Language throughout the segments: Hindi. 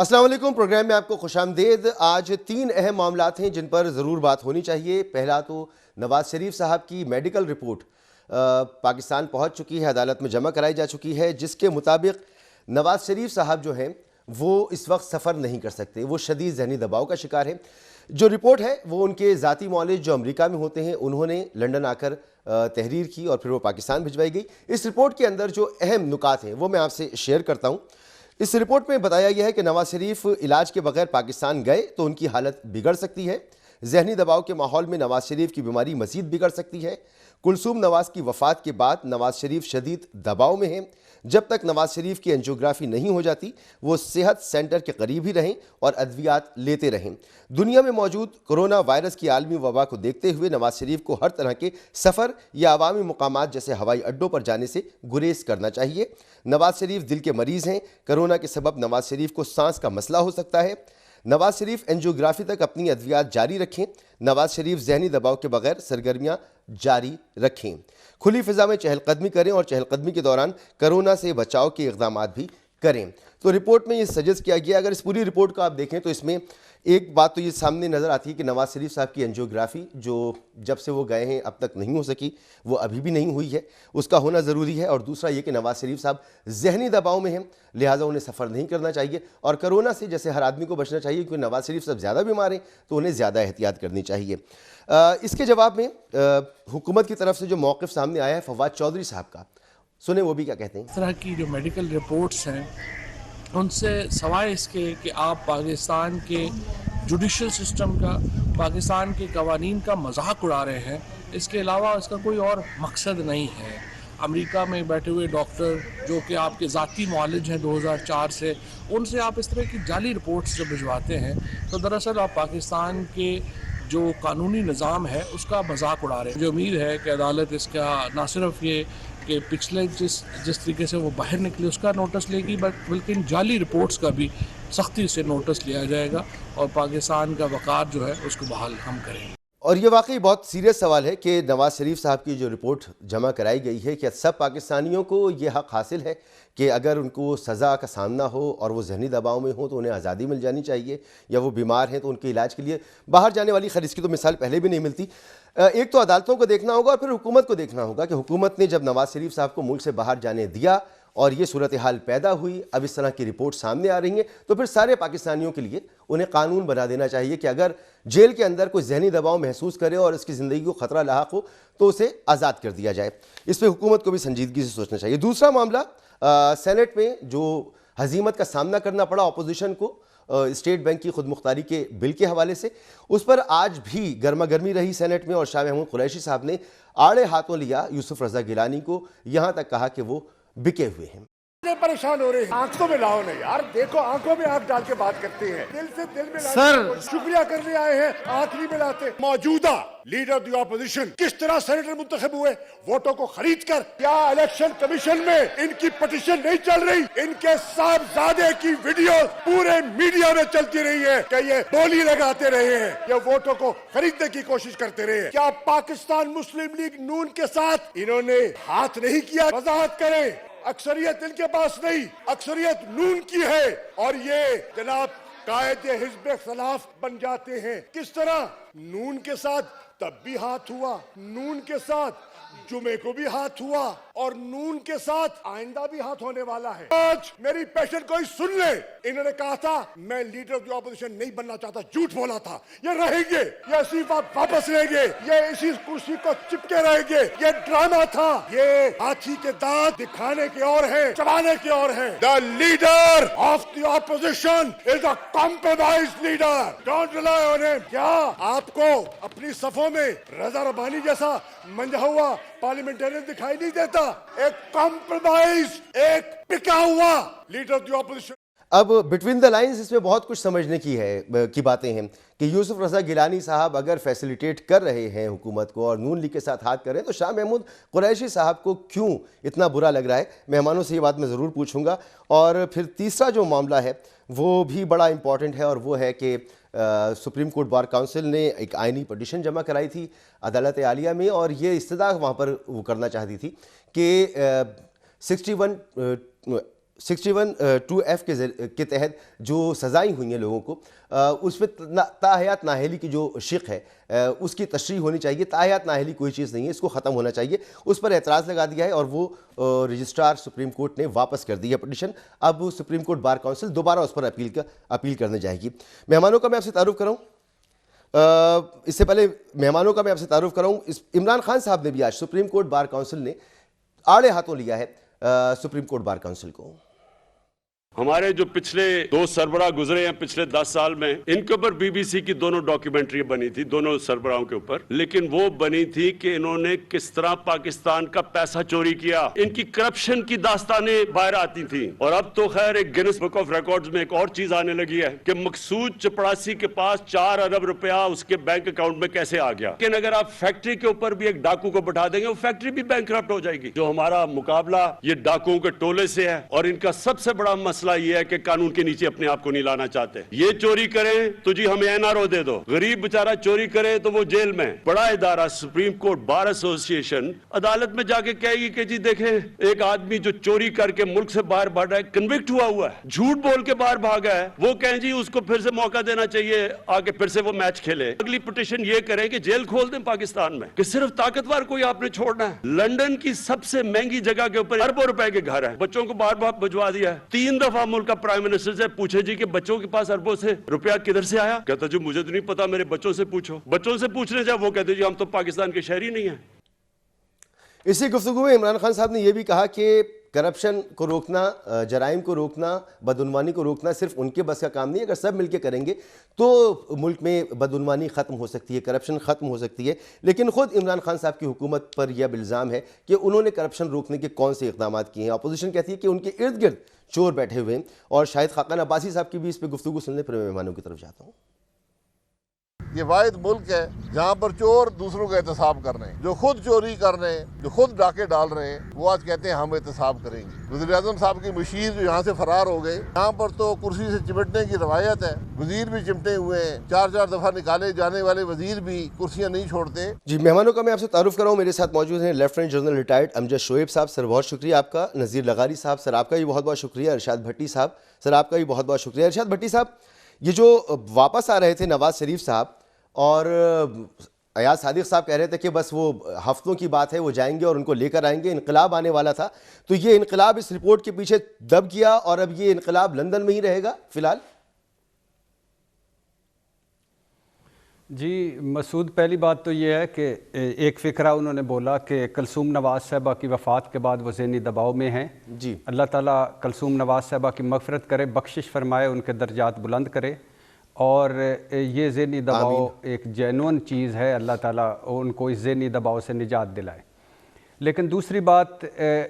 अस्सलाम वालेकुम। प्रोग्राम में आपको खुशामदीद। आज 3 अहम मामलात हैं जिन पर ज़रूर बात होनी चाहिए। पहला तो नवाज़ शरीफ साहब की मेडिकल रिपोर्ट पाकिस्तान पहुंच चुकी है, अदालत में जमा कराई जा चुकी है, जिसके मुताबिक नवाज़ शरीफ साहब जो हैं वो इस वक्त सफ़र नहीं कर सकते, वो शदीद जहनी दबाव का शिकार हैं। जो रिपोर्ट है वो उनके ज़ाती मौलिज जो अमेरिका में होते हैं उन्होंने लंदन आकर तहरीर की और फिर वो पाकिस्तान भिजवाई गई। इस रिपोर्ट के अंदर जो अहम नुकात हैं वो मैं आपसे शेयर करता हूँ। इस रिपोर्ट में बताया गया है कि नवाज शरीफ इलाज के बगैर पाकिस्तान गए तो उनकी हालत बिगड़ सकती है। जहनी दबाव के माहौल में नवाज शरीफ की बीमारी मजीद बिगड़ सकती है। कुलसूम नवाज की वफात के बाद नवाज शरीफ शदीद दबाव में हैं। जब तक नवाज शरीफ की एंजियोग्राफी नहीं हो जाती वो सेहत सेंटर के करीब ही रहें और अद्वियात लेते रहें। दुनिया में मौजूद कोरोना वायरस की आलमी वबा को देखते हुए नवाज शरीफ को हर तरह के सफ़र या अवामी मुकामात जैसे हवाई अड्डों पर जाने से गुरेज करना चाहिए। नवाज शरीफ दिल के मरीज़ हैं। कोरोना के सबब नवाज शरीफ को सांस का मसला हो सकता है। नवाज शरीफ एंजियोग्राफी तक अपनी अद्वियात जारी रखें। नवाज शरीफ जहनी दबाव के बगैर सरगर्मियां जारी रखें। खुली फिजा में चहलकदमी करें और चहलकदमी के दौरान कोरोना से बचाव के इक़दाम भी करें। तो रिपोर्ट में ये सजेस्ट किया गया। अगर इस पूरी रिपोर्ट को आप देखें तो इसमें एक बात तो ये सामने नज़र आती है कि नवाज शरीफ साहब की एंजियोग्राफी जो जब से वो गए हैं अब तक नहीं हो सकी, वो अभी भी नहीं हुई है, उसका होना ज़रूरी है। और दूसरा ये कि नवाज शरीफ साहब जहनी दबाव में हैं, लिहाजा उन्हें सफ़र नहीं करना चाहिए। और कोरोना से जैसे हर आदमी को बचना चाहिए, क्योंकि नवाज शरीफ साहब ज़्यादा बीमार हैं तो उन्हें ज़्यादा एहतियात करनी चाहिए। इसके जवाब में हुकूमत की तरफ से जो मौक़िफ़ सामने आया है फवाद चौधरी साहब का, सुने वो भी क्या कहते हैं। इस तरह की जो मेडिकल रिपोर्ट्स हैं उनसे सवाए इसके कि आप पाकिस्तान के जुडिशल सिस्टम का, पाकिस्तान के कवानीन का मजाक उड़ा रहे हैं, इसके अलावा इसका कोई और मकसद नहीं है। अमेरिका में बैठे हुए डॉक्टर जो कि आपके ज़ाती मुआलिज हैं 2004 से, उनसे आप इस तरह की जाली रिपोर्ट्स जब भिजवाते हैं तो दरअसल आप पाकिस्तान के जो कानूनी निज़ाम है उसका मजाक उड़ा रहे हैं। मुझे उम्मीद है कि अदालत इसका ना सिर्फ ये कि पिछले जिस तरीके से वो बाहर निकले उसका नोटिस लेगी, बल्कि इन जाली रिपोर्ट्स का भी सख्ती से नोटिस लिया जाएगा और पाकिस्तान का वक़ार जो है उसको बहाल हम करेंगे। और ये वाकई बहुत सीरियस सवाल है कि नवाज़ शरीफ साहब की जो रिपोर्ट जमा कराई गई है, क्या सब पाकिस्तानियों को ये हक़ हासिल है कि अगर उनको सज़ा का सामना हो और वो जहनी दबाव में हो तो उन्हें आज़ादी मिल जानी चाहिए, या वो बीमार हैं तो उनके इलाज के लिए बाहर जाने वाली, खैर इसकी तो मिसाल पहले भी नहीं मिलती। एक तो अदालतों को देखना होगा और फिर हुकूमत को देखना होगा कि हुकूमत ने जब नवाज़ शरीफ साहब को मुल्क से बाहर जाने दिया और ये सूरत हाल पैदा हुई, अब इस तरह की रिपोर्ट सामने आ रही हैं, तो फिर सारे पाकिस्तानियों के लिए उन्हें कानून बना देना चाहिए कि अगर जेल के अंदर कोई जहनी दबाव महसूस करे और इसकी ज़िंदगी को ख़तरा लाहक हो तो उसे आज़ाद कर दिया जाए। इस पर हुकूमत को भी संजीदगी से सोचना चाहिए। दूसरा मामला, सेनेट में जो हजीमत का सामना करना पड़ा अपोजिशन को स्टेट बैंक की खुद मुख्तारी के बिल के हवाले से, उस पर आज भी गर्मा गर्मी रही सेनेट में और शाह महमूद कुरैशी साहब ने आड़े हाथों लिया यूसुफ रजा गिलानी को, यहाँ तक कहा कि वो बिके हुए हैं। परेशान हो रहे हैं। आंखों में लाओ नहीं यार, देखो आंखों में आंख डाल के बात करते हैं, दिल से दिल में सर शुक्रिया करने आए हैं, आंख नहीं मिलाते। मौजूदा लीडर ऑफ द ऑपोजिशन किस तरह सेनेटर मुंतखब हुए वोटों को खरीद कर? क्या इलेक्शन कमीशन में इनकी पिटीशन नहीं चल रही? इनके साहबजादे की वीडियो पूरे मीडिया में चलती रही है कि ये बोली लगाते रहे हैं, ये वोटों को खरीदने की कोशिश करते रहे हैं। क्या पाकिस्तान मुस्लिम लीग नून के साथ इन्होंने हाथ नहीं किया? वजाहत करें। अक्सरियत इनके पास नहीं, अक्सरियत नून की है और ये जनाब कायदे हिज़्ब खिलाफ बन जाते हैं। किस तरह? नून के साथ तब भी हाथ हुआ, नून के साथ जुमे को भी हाथ हुआ और नून के साथ आइंदा भी हाथ होने वाला है। आज मेरी पेशन कोई सुन ले, इन्होंने कहा था मैं लीडर ऑफ द ऑपोजिशन नहीं बनना चाहता, झूठ बोला था। ये रहेंगे, ये इस्तीफा वापस लेंगे, ये इसी कुर्सी को चिपके रहेंगे। ये ड्रामा था, ये हाथी के दांत दिखाने के और है, चबाने के और है। The leader of the opposition is a compromised leader, don't rely on him. क्या आपको अपनी सफों में रजा रबानी जैसा मंजा हुआ पार्लियामेंटेरियन दिखाई नहीं देता? एक कॉम्प्रोमाइज, एक पिका हुआ लीडर ऑफ द ऑपोजिशन। अब बिटवीन द लाइंस इसमें बहुत कुछ समझने की बातें हैं कि यूसुफ रजा गिलानी साहब अगर फैसिलिटेट कर रहे हैं हुकूमत को और नून लीग के साथ हाथ करें तो शाह महमूद कुरैशी साहब को क्यों इतना बुरा लग रहा है? मेहमानों से ये बात मैं ज़रूर पूछूंगा। और फिर तीसरा जो मामला है वो भी बड़ा इंपॉर्टेंट है और वो है कि सुप्रीम कोर्ट बार काउंसिल ने एक आइनी पटिशन जमा कराई थी अदालत आलिया में और ये इस्तदा वहाँ पर वो करना चाहती थी कि 61(2)(f के तहत जो सजाएं हुई हैं लोगों को, उस पर ताहयात नाअहली की जो शिक है उसकी तशरीह होनी चाहिए। ताहयात नाअहली कोई चीज़ नहीं है, इसको ख़त्म होना चाहिए। उस पर एतराज़ लगा दिया है और वो रजिस्ट्रार सुप्रीम कोर्ट ने वापस कर दी है पिटिशन। अब सुप्रीम कोर्ट बार काउंसिल दोबारा उस पर अपील करने जाएगी। मेहमानों का मैं आपसे तारुफ कराऊँ, इससे पहले मेहमानों का मैं आपसे तारुफ कराऊँ, इमरान खान साहब ने भी आज सुप्रीम कोर्ट बार काउंसिल ने आड़े हाथों लिया है सुप्रीम कोर्ट बार काउंसिल को। हमारे जो पिछले 2 सरबराह गुजरे हैं पिछले 10 साल में, इनके ऊपर बीबीसी की दोनों डॉक्यूमेंट्री बनी थी, दोनों सरबराहों के ऊपर, लेकिन वो बनी थी कि इन्होंने किस तरह पाकिस्तान का पैसा चोरी किया। इनकी करप्शन की दास्तानें बाहर आती थी। और अब तो खैर एक गिनीज बुक ऑफ रिकॉर्ड्स में एक और चीज आने लगी है कि मकसूद चपड़ासी के पास 4 अरब रुपया उसके बैंक अकाउंट में कैसे आ गया। लेकिन अगर आप फैक्ट्री के ऊपर भी एक डाकू को बैठा देंगे, वो फैक्ट्री भी बैंकरप्ट हो जाएगी। जो हमारा मुकाबला ये डाकुओं के टोले से है, और इनका सबसे बड़ा मसला ये है कि कानून के नीचे अपने आप को नहीं लाना चाहते। ये चोरी करें तो जी हमें एनआरओ दे दो, गरीब बेचारा चोरी करे तो वो जेल में। बड़ा इदारा सुप्रीम कोर्ट बार एसोसिएशन अदालत में जाके कहेगी कि जी देखें, एक आदमी जो चोरी करके मुल्क से बाहर भाग रहा है, कन्विक्ट हुआ है, झूठ बोल के बाहर भागा है, वो कहें जी उसको फिर से मौका देना चाहिए, आके फिर से वो मैच खेले। अगली पिटिशन ये करें कि जेल खोल दें पाकिस्तान में, कि सिर्फ ताकतवर को ही आपने छोड़ना है। लंदन की सबसे महंगी जगह के ऊपर अरबों रुपए के घर है, बच्चों को बार बार भिजवा दिया है। 3 दफा मुल्क का प्राइम मिनिस्टर से पूछे जी कि बच्चों के पास अरबों से रुपया किधर से आया, कहता जी मुझे तो नहीं पता, मेरे बच्चों से पूछो। बच्चों से पूछने जाए वो कहते जी हम तो पाकिस्तान के शहरी नहीं है। इसी गुफ्तगू में इमरान खान साहब ने यह भी कहा कि करप्शन को रोकना, जराइम को रोकना, बदउनवानी को रोकना सिर्फ उनके बस का काम नहीं है। अगर सब मिलकर करेंगे तो मुल्क में बदउनवानी ख़त्म हो सकती है, करप्शन ख़त्म हो सकती है। लेकिन ख़ुद इमरान खान साहब की हुकूमत पर यह इल्ज़ाम है कि उन्होंने करप्शन रोकने के कौन से इक़दाम किए हैं। अपोजिशन कहती है कि उनके इर्द गिर्द चोर बैठे हुए हैं। और शाहिद खाकान अब्बासी साहब की भी इस पर गुफ्तगू सुनने पर मेहमानों की तरफ जाता हूँ। ये वाहिद मुल्क है जहाँ पर चोर दूसरों का एहतसाब कर रहे हैं। जो खुद चोरी कर रहे हैं, जो खुद डाके डाल रहे हैं, वो आज कहते हैं हम एहतसाब करेंगे। वज़ीर-ए-आज़म साहब की मुशीर जो यहाँ से फरार हो गए, यहाँ पर तो कुर्सी से चिमटने की रवायत है। वजीर भी चिमटे हुए हैं, 4-4 दफा निकाले जाने वाले वजीर भी कुर्सियाँ नहीं छोड़ते। जी, मेहमानों का मैं आपसे तारुफ कराऊँ। मेरे साथ मौजूद हैं lieutenant general retired Amjad Shoaib साहब, सर बहुत शुक्रिया आपका। नज़ीर लगारी साहब, सर आपका भी बहुत बहुत शुक्रिया। इरशाद भट्टी साहब, सर आपका भी बहुत बहुत शुक्रिया। इरशाद भट्टी साहब, ये जो वापस आ रहे थे नवाज शरीफ साहब और अयाज सादिक साहब कह रहे थे कि बस वो हफ्तों की बात है, वो जाएंगे और उनको लेकर आएंगे, इनकलाब आने वाला था, तो ये इनकलाब इस रिपोर्ट के पीछे दब गया और अब ये इनकलाब लंदन में ही रहेगा फिलहाल। जी मसूद, पहली बात तो ये है कि एक फ़िक्रा उन्होंने बोला कि कलसूम नवाज़ साहबा की वफ़ात के बाद वो ज़हनी दबाव में हैं। जी, अल्लाह ताला कलसूम नवाज़ साहबा की मग़फ़िरत करे, बख्शिश फरमाए, उनके दर्जात बुलंद करे। और ये ज़हनी दबाव एक जेन्युइन चीज़ है, अल्लाह ताला उनको इस ज़हनी दबाव से निजात दिलाए। लेकिन दूसरी बात,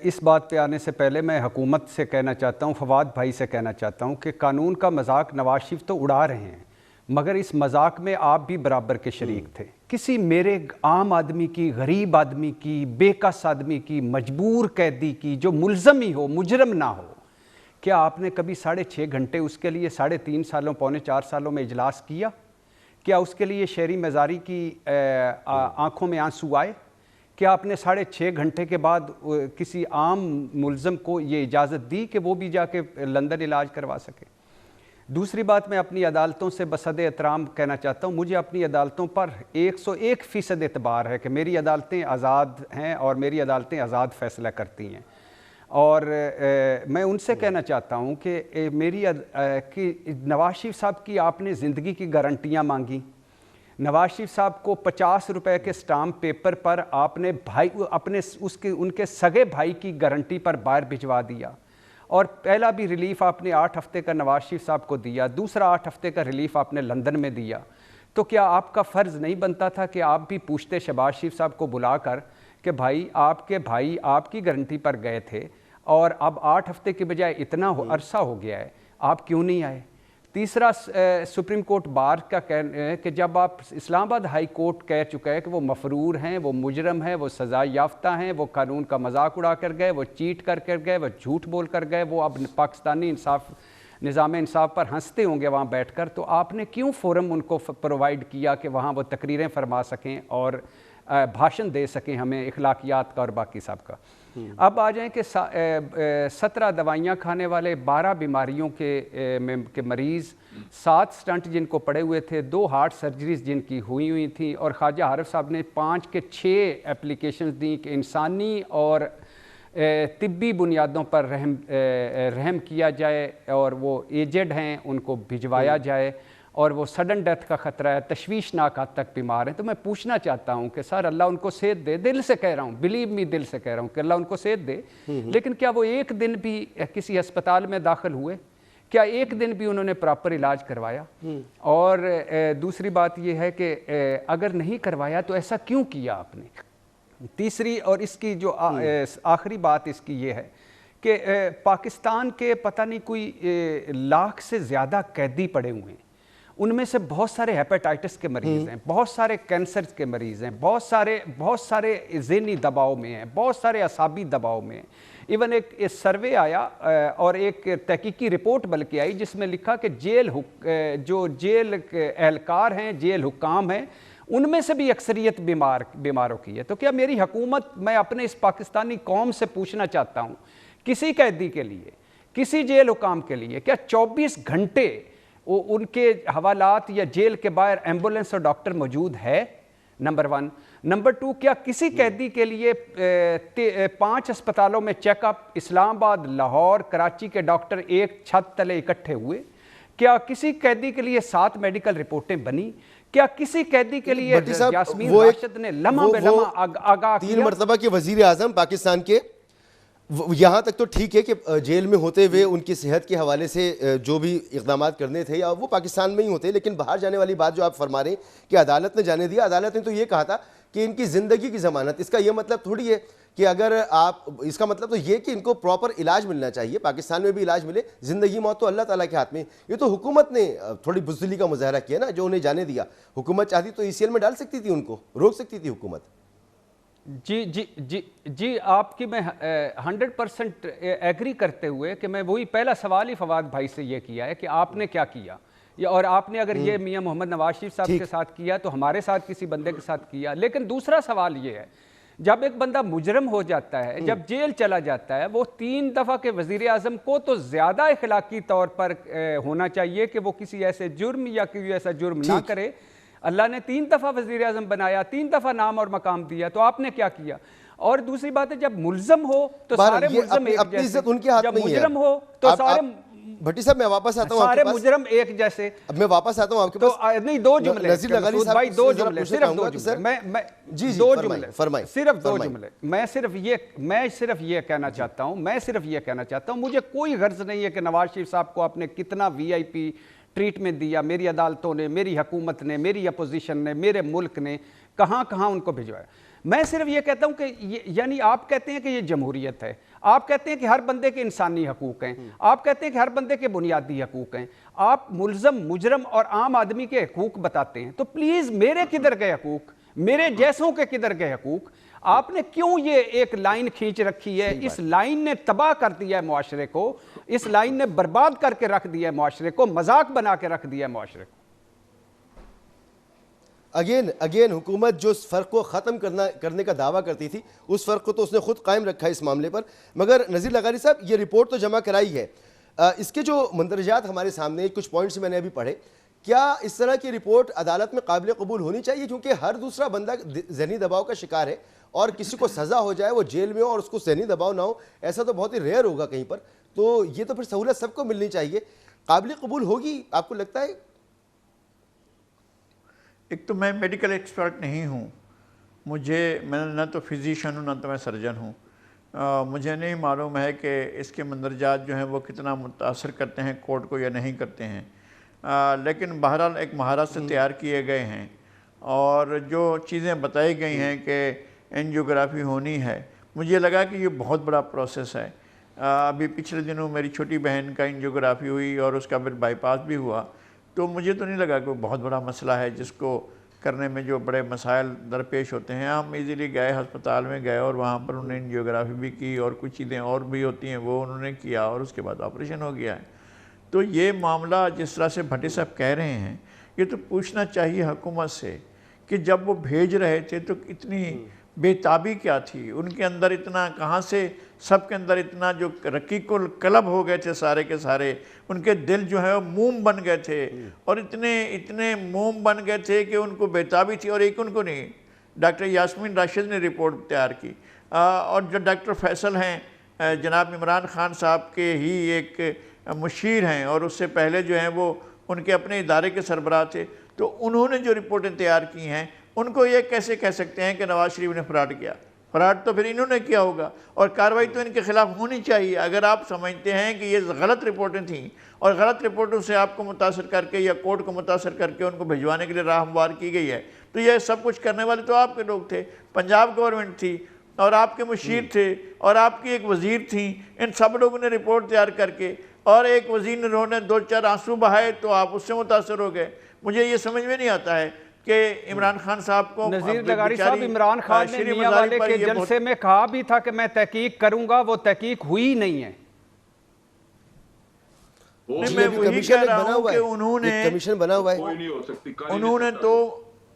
इस बात पे आने से पहले मैं हुकूमत से कहना चाहता हूँ, फवाद भाई से कहना चाहता हूँ कि कानून का मजाक नवाज शरीफ तो उड़ा रहे हैं, मगर इस मजाक में आप भी बराबर के शरीक थे। किसी मेरे आम आदमी की, गरीब आदमी की, बेकस आदमी की, मजबूर कैदी की, जो मुल्ज़म ही हो, मुजरम ना हो, क्या आपने कभी 6.5 घंटे उसके लिए 3.5 सालों, पौने 4 सालों में इजलास किया? क्या उसके लिए शहरी मज़ारी की आँखों में आंसू आए? क्या आपने 6.5 घंटे के बाद किसी आम मुल्ज़म को ये इजाज़त दी कि वो भी जाके लंदन इलाज करवा सके? दूसरी बात, मैं अपनी अदालतों से बसद एहतराम कहना चाहता हूँ, मुझे अपनी अदालतों पर 101% एतबार है कि मेरी अदालतें आज़ाद हैं और मेरी अदालतें आज़ाद फ़ैसला करती हैं। और मैं उनसे कहना चाहता हूँ कि कि नवाज शरीफ साहब की आपने ज़िंदगी की गारंटियाँ मांगी। नवाज शरीफ साहब को 50 रुपए के स्टाम्प पेपर पर आपने उनके सगे भाई की गारंटी पर बाहर भिजवा दिया। और पहला भी रिलीफ़ आपने 8 हफ्ते का नवाज शरीफ साहब को दिया, दूसरा 8 हफ्ते का रिलीफ़ आपने लंदन में दिया। तो क्या आपका फ़र्ज़ नहीं बनता था कि आप भी पूछते शहबाज शरीफ साहब को बुलाकर कि भाई आपकी गारंटी पर गए थे और अब 8 हफ्ते के बजाय इतना अरसा हो गया है, आप क्यों नहीं आए? तीसरा, सुप्रीम कोर्ट बार का कहना है कि जब आप इस्लामाबाद हाई कोर्ट कह चुका है कि वो मफरूर हैं, वो मुजरम हैं, वो सज़ा याफ्ता हैं, वो कानून का मजाक उड़ा कर गए, वो चीट कर गए, वो झूठ बोल कर गए, वो अब पाकिस्तानी निज़ाम इंसाफ पर हंसते होंगे वहाँ बैठकर, तो आपने क्यों फ़ोरम उनको प्रोवाइड किया कि वहाँ वो तकरीरें फरमा सकें और भाषण दे सकें हमें इखलाकियात का और बाकी सब का। अब आ जाएं कि 17 दवाइयाँ खाने वाले 12 बीमारियों के मरीज़, 7 स्टंट जिनको पड़े हुए थे, 2 हार्ट सर्जरीज जिनकी हुई थी, और ख्वाजा आरिफ साहब ने 5 के 6 एप्लीकेशंस दी कि इंसानी और तिब्बी बुनियादों पर रहम किया जाए, और वो एजेड हैं उनको भिजवाया जाए, और वो सडन डेथ का ख़तरा है, तशवीशनाक हद तक बीमार हैं। तो मैं पूछना चाहता हूँ कि सर अल्लाह उनको सेहत दे, दिल से कह रहा हूँ, बिलीव मी, दिल से कह रहा हूँ कि अल्लाह उनको सेहत दे, लेकिन क्या वो एक दिन भी किसी अस्पताल में दाखिल हुए? क्या एक दिन भी उन्होंने प्रॉपर इलाज करवाया? और दूसरी बात ये है कि अगर नहीं करवाया तो ऐसा क्यों किया आपने? तीसरी और इसकी जो आखिरी बात इसकी ये है कि पाकिस्तान के पता नहीं कोई लाख से ज़्यादा कैदी पड़े हुए हैं, उनमें से बहुत सारे हेपेटाइटिस के मरीज़ हैं, बहुत सारे कैंसर के मरीज़ हैं, बहुत सारे ज़हनी दबाव में हैं, बहुत सारे असाबी दबाव में हैं। इवन एक सर्वे आया और एक तहकीकी रिपोर्ट बल्कि आई जिसमें लिखा कि जो जेल एहलकार हैं, जेल हुक्काम हैं, उनमें से भी अक्सरियत बीमारों की है। तो क्या मेरी हुकूमत, मैं अपने इस पाकिस्तानी कौम से पूछना चाहता हूँ, किसी कैदी के लिए, किसी जेल हुकाम के लिए क्या 24 घंटे उनके हवालात या जेल के बाहर एम्बुलेंस और डॉक्टर मौजूद है? नंबर 1। नंबर 2, क्या किसी कैदी के लिए 5 अस्पतालों में चेकअप, इस्लामाबाद, लाहौर, कराची के डॉक्टर एक छत तले इकट्ठे हुए? क्या किसी कैदी के लिए 7 मेडिकल रिपोर्टें बनी? क्या किसी कैदी के लिए यास्मीन राशिद ने लम्हा बेलम्हा आगाह किया? 3 मरतबा के वजीर आजम पाकिस्तान के, यहाँ तक तो ठीक है कि जेल में होते हुए उनकी सेहत के हवाले से जो भी इक़दाम करने थे या वो पाकिस्तान में ही होते, लेकिन बाहर जाने वाली बात जो आप फरमा रहे हैं कि अदालत ने जाने दिया, अदालत ने तो ये कहा था कि इनकी ज़िंदगी की ज़मानत। इसका ये मतलब थोड़ी है कि अगर आप, इसका मतलब तो ये कि इनको प्रॉपर इलाज मिलना चाहिए, पाकिस्तान में भी इलाज मिले, ज़िंदगी मौत तो अल्लाह ताला के हाथ में। ये तो हुकूमत ने थोड़ी बुज़दिली का मुजाहरा किया ना, जो उन्हें जाने दिया। हुकूमत चाहती तो ECL में डाल सकती थी, उनको रोक सकती थी हुकूमत। जी आपकी मैं 100% एग्री करते हुए कि मैं वही पहला सवाल ही फवाद भाई से ये किया है कि आपने क्या किया, और आपने अगर ये मियां मोहम्मद नवाज शरीफ साहब के साथ किया तो हमारे साथ किसी बंदे के साथ किया। लेकिन दूसरा सवाल ये है, जब एक बंदा मुजरम हो जाता है, जब जेल चला जाता है, वो 3 दफ़ा के वज़ीर आज़म को तो ज़्यादा इखलाकी तौर पर होना चाहिए कि वो किसी ऐसे जुर्म या कोई ऐसा जुर्म ना करे। अल्लाह ने 3 दफ़ा वज़ीर आज़म बनाया, 3 दफ़ा नाम और मकाम दिया, तो आपने क्या किया? और दूसरी बात है, जब मुल्ज़म हो तो सारे मुल्ज़म एक अपनी इज्जत उनके हाथ में ही है। जब मुजरम हो तो सारे भट्टी साहब मैं वापस आता हूं सारे मुजरम एक जैसे। अब मैं वापस आता हूं आपके तो पास। नहीं, 2 जुमले नज़ीर लगाली साहब भाई, 2 जुमले, सिर्फ 2 सर जुमले, मैं जी 2 जुमले, फरमाएं, सिर्फ 2 जुमले। मैं सिर्फ ये कहना चाहता हूं, मुझे कोई गर्ज नहीं है कि नवाज शरीफ साहब को आपने कितना VIP ट्रीटमेंट दिया, मेरी अदालतों ने, मेरी हुकूमत ने, मेरी अपोजिशन ने, मेरे मुल्क ने कहाँ कहाँ उनको भिजवाया। मैं सिर्फ ये कहता हूँ कि यानी आप कहते हैं कि ये जमहूरियत है, आप कहते हैं कि हर बंदे के इंसानी हकूक़ हैं, आप कहते हैं कि हर बंदे के बुनियादी हकूक़ हैं, आप मुल्ज़म, मुजरम और आम आदमी के हकूक़ बताते हैं। तो प्लीज़ मेरे किधर गए हकूक़, मेरे जैसों के किधर गए हकूक़? आपने क्यों ये एक लाइन खींच रखी है? इस लाइन ने तबाह कर दिया है मुआशरे को, इस लाइन ने बर्बाद करके रख दिया है मुआशरे को, मजाक बना के रख दिया है मुआशरे को। अगेन हुकूमत जो उस फ़र्क को ख़त्म करने का दावा करती थी, उस फ़र्क को तो उसने खुद कायम रखा है इस मामले पर। मगर नज़ीर लगाली साहब, ये रिपोर्ट तो जमा कराई है, इसके जो मंदरजात हमारे सामने, कुछ पॉइंट्स मैंने अभी पढ़े, क्या इस तरह की रिपोर्ट अदालत में काबिल कबूल होनी चाहिए? क्योंकि हर दूसरा बंदा ज़हनी दबाव का शिकार है, और किसी को सज़ा हो जाए, वो जेल में हो और उसको ज़हनी दबाव ना हो, ऐसा तो बहुत ही रेयर होगा कहीं पर। तो ये तो फिर सहूलत सबको मिलनी चाहिए, काबिल कबूल होगी आपको लगता है? एक तो मैं मेडिकल एक्सपर्ट नहीं हूँ, मैं न तो फिजिशियन हूँ, न तो मैं सर्जन हूँ। मुझे नहीं मालूम है कि इसके मंदरजात जो हैं वो कितना मुतासर करते हैं कोर्ट को या नहीं करते हैं, लेकिन बहरहाल एक महारत से तैयार किए गए हैं, और जो चीज़ें बताई गई हैं कि एंजियोग्राफी होनी है, मुझे लगा कि ये बहुत बड़ा प्रोसेस है। अभी पिछले दिनों मेरी छोटी बहन का एंजियोग्राफी हुई और उसका फिर बाईपास भी हुआ, तो मुझे तो नहीं लगा कि बहुत बड़ा मसला है जिसको करने में जो बड़े मसाइल दरपेश होते हैं। हम इजीली गए, अस्पताल में गए और वहाँ पर उन्होंने एंजियोग्राफी भी की और कुछ चीज़ें और भी होती हैं वो उन्होंने किया और उसके बाद ऑपरेशन हो गया है। तो ये मामला जिस तरह से भट्टी साहब कह रहे हैं, ये तो पूछना चाहिए हुकूमत से कि जब वो भेज रहे थे तो इतनी बेताबी क्या थी उनके अंदर, इतना कहाँ से सबके अंदर इतना जो रकीकुल कलब हो गए थे सारे के सारे, उनके दिल जो है वो मोम बन गए थे और इतने इतने मोम बन गए थे कि उनको बेताबी थी। और एक उनको नहीं, डॉक्टर यास्मीन राशिद ने रिपोर्ट तैयार की और जो डॉक्टर फैसल हैं जनाब इमरान खान साहब के ही एक मुशीर हैं और उससे पहले जो हैं वो उनके अपने इदारे के सरबराह थे, तो उन्होंने जो रिपोर्टें तैयार की हैं उनको ये कैसे कह सकते हैं कि नवाज़ शरीफ ने फ्रॉड किया? फ्रॉड तो फिर इन्होंने किया होगा और कार्रवाई तो इनके खिलाफ होनी चाहिए। अगर आप समझते हैं कि ये गलत रिपोर्टें थीं और गलत रिपोर्टों से आपको मुतासर करके या कोर्ट को मुतासर करके उनको भिजवाने के लिए राह हमवार की गई है, तो ये सब कुछ करने वाले तो आपके लोग थे, पंजाब गवर्नमेंट थी और आपके मुशीर थे और आपकी एक वज़ीर थी। इन सब लोगों ने रिपोर्ट तैयार करके और एक वज़ीर ने उन्होंने 2-4 आंसू बहाए तो आप उससे मुतासर हो गए। मुझे ये समझ में नहीं आता है कि इमरान खान साहब को नज़ीर लगारी साहब, इमरान खान ने मियां वाले के जलसे में कहा भी था कि मैं तहकीक करूंगा, वो तहकीक हुई नहीं है। मैं वही कह रहा हूं कि उन्होंने कमीशन बना हुआ है, कोई नहीं हो सकती।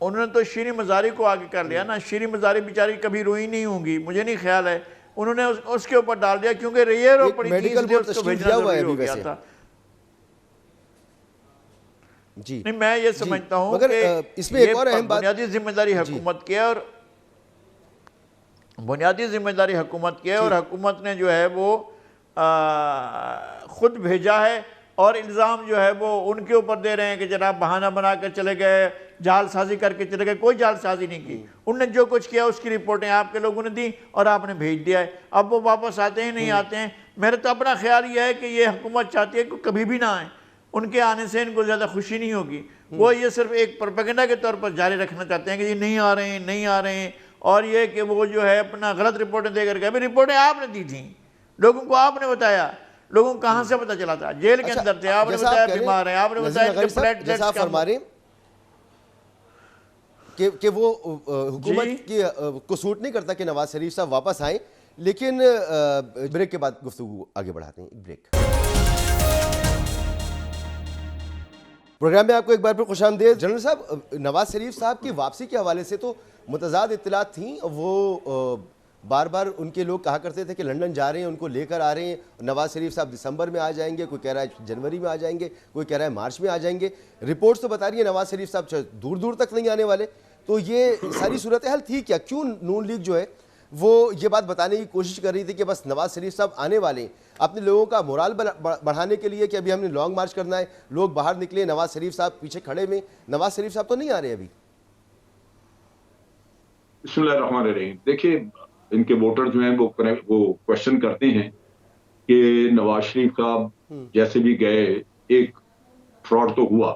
उन्होंने तो शीरी मजारी को आगे कर लिया ना। शीरी मजारी बेचारी कभी रोई नहीं होंगी, मुझे नहीं ख्याल है। उन्होंने उसके ऊपर डाल दिया क्योंकि रेयर हो पड़ी थी, इसलिए उसको भेजना जरूरी हो गया था। जी नहीं, मैं ये समझता हूं कि इसमें एक और अहम बात, बुनियादी जिम्मेदारी हुकूमत की है और बुनियादी जिम्मेदारी हुकूमत की है और हुकूमत ने जो है वो खुद भेजा है और इल्ज़ाम जो है वो उनके ऊपर दे रहे हैं कि जनाब बहाना बना कर चले गए, जालसाजी करके चले गए। कोई जालसाजी नहीं की, उनने जो कुछ किया उसकी रिपोर्टें आपके लोगों ने दी और आपने भेज दिया है। अब वो वापस आते हैं नहीं आते हैं, मेरा तो अपना ख्याल ये है कि ये हुकूमत चाहती है कि कभी भी ना आए, उनके आने से इनको ज़्यादा खुशी नहीं होगी। वो ये सिर्फ एक प्रोपेगेंडा के तौर पर जारी रखना चाहते हैं कि ये नहीं आ रहे हैं, नहीं आ रहे हैं, और ये कि वो जो है अपना गलत रिपोर्टें देकर गए। रिपोर्टें आपने दी थी, लोगों को आपने बताया, लोगों को कहाँ से पता चला था? जेल के अंदर थे, आपने बताया बीमार हैं, आपने बताया कि वो हुकूमत की को सूट नहीं करता कि नवाज शरीफ साहब वापस आए। लेकिन ब्रेक के बाद गुफ्तगू आगे बढ़ाते हैं। ब्रेक। प्रोग्राम में आपको एक बार फिर खुशामदीद। जनरल साहब, नवाज शरीफ साहब की वापसी के हवाले से तो मुतज़ाद इत्तलात थी। वो बार बार उनके लोग कहा करते थे कि लंदन जा रहे हैं, उनको लेकर आ रहे हैं, नवाज शरीफ साहब दिसंबर में आ जाएंगे, कोई कह रहा है जनवरी में आ जाएंगे, कोई कह रहा है मार्च में आ जाएंगे। रिपोर्ट्स तो बता रही है नवाज शरीफ साहब दूर दूर तक नहीं आने वाले। तो ये सारी सूरत हाल थी क्या? क्यों नून लीग जो है वो ये बात बताने की कोशिश कर रही थी कि बस नवाज शरीफ साहब आने वाले हैं, अपने लोगों का मोराल बढ़ाने के लिए कि अभी हमने लॉन्ग मार्च करना है, लोग बाहर निकले, नवाज शरीफ साहब पीछे खड़े में। नवाज शरीफ साहब तो नहीं आ रहे अभी। बिस्मिल्लाहिर्रहमानिर्रहीम। देखिए, इनके वोटर जो हैं वो क्वेश्चन करते हैं कि नवाज शरीफ साहब जैसे भी गए, एक फ्रॉड तो हुआ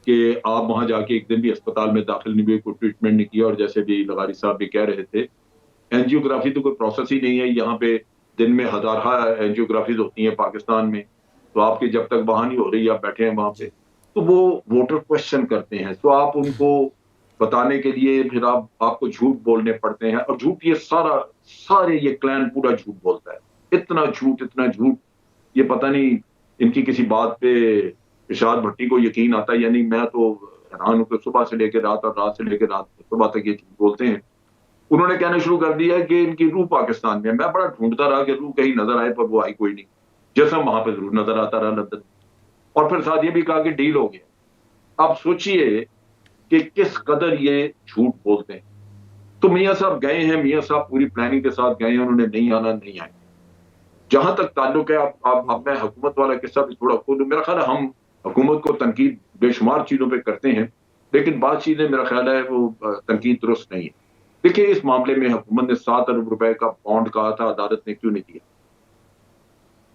कि आप वहां जाके एक दिन भी अस्पताल में दाखिल नहीं हुए, कोई ट्रीटमेंट नहीं किया, और जैसे भी लगारी साहब भी कह रहे थे, एंजियोग्राफी तो कोई प्रोसेस ही नहीं है। यहाँ पे दिन में हज़ार एंजियोग्राफीज होती हैं पाकिस्तान में, तो आपकी जब तक वहां नहीं हो रही, आप बैठे हैं वहां पे, तो वो वोटर क्वेश्चन करते हैं। तो आप उनको बताने के लिए फिर आपको झूठ बोलने पड़ते हैं, और झूठ ये सारे ये क्लैन पूरा झूठ बोलता है। इतना झूठ, ये पता नहीं इनकी किसी बात पे इरशाद भट्टी को यकीन आता है या नहीं। मैं तो हैरान हूं कि सुबह से लेकर रात और रात से लेकर रात सुबह तक ये झूठ बोलते हैं। उन्होंने कहना शुरू कर दिया है कि इनकी रूह पाकिस्तान में। मैं बड़ा ढूंढता रहा कि रूह कहीं नजर आए, पर वो आई कोई नहीं। जैसा वहां पे जरूर नजर आता रहा लंदन। और फिर साथ ये भी कहा कि डील हो गया। आप सोचिए कि किस कदर ये झूठ बोलते हैं। तो मियां साहब गए हैं, मियां साहब पूरी प्लानिंग के साथ गए हैं, उन्होंने नहीं आना, नहीं आए। जहां तक ताल्लुक है, अब मैं हुकूमत वाला किस्सा भी थोड़ा खोलूं। मेरा ख्याल है हम हुकूमत को तनकीद बेशुमार चीजों पे करते हैं, लेकिन बात चीजें मेरा ख्याल है वो तनकीद दुरुस्त नहीं है। देखिए, इस मामले में हुकूमत ने 7 अरब रुपए का बॉन्ड कहा था, अदालत ने क्यों नहीं दिया?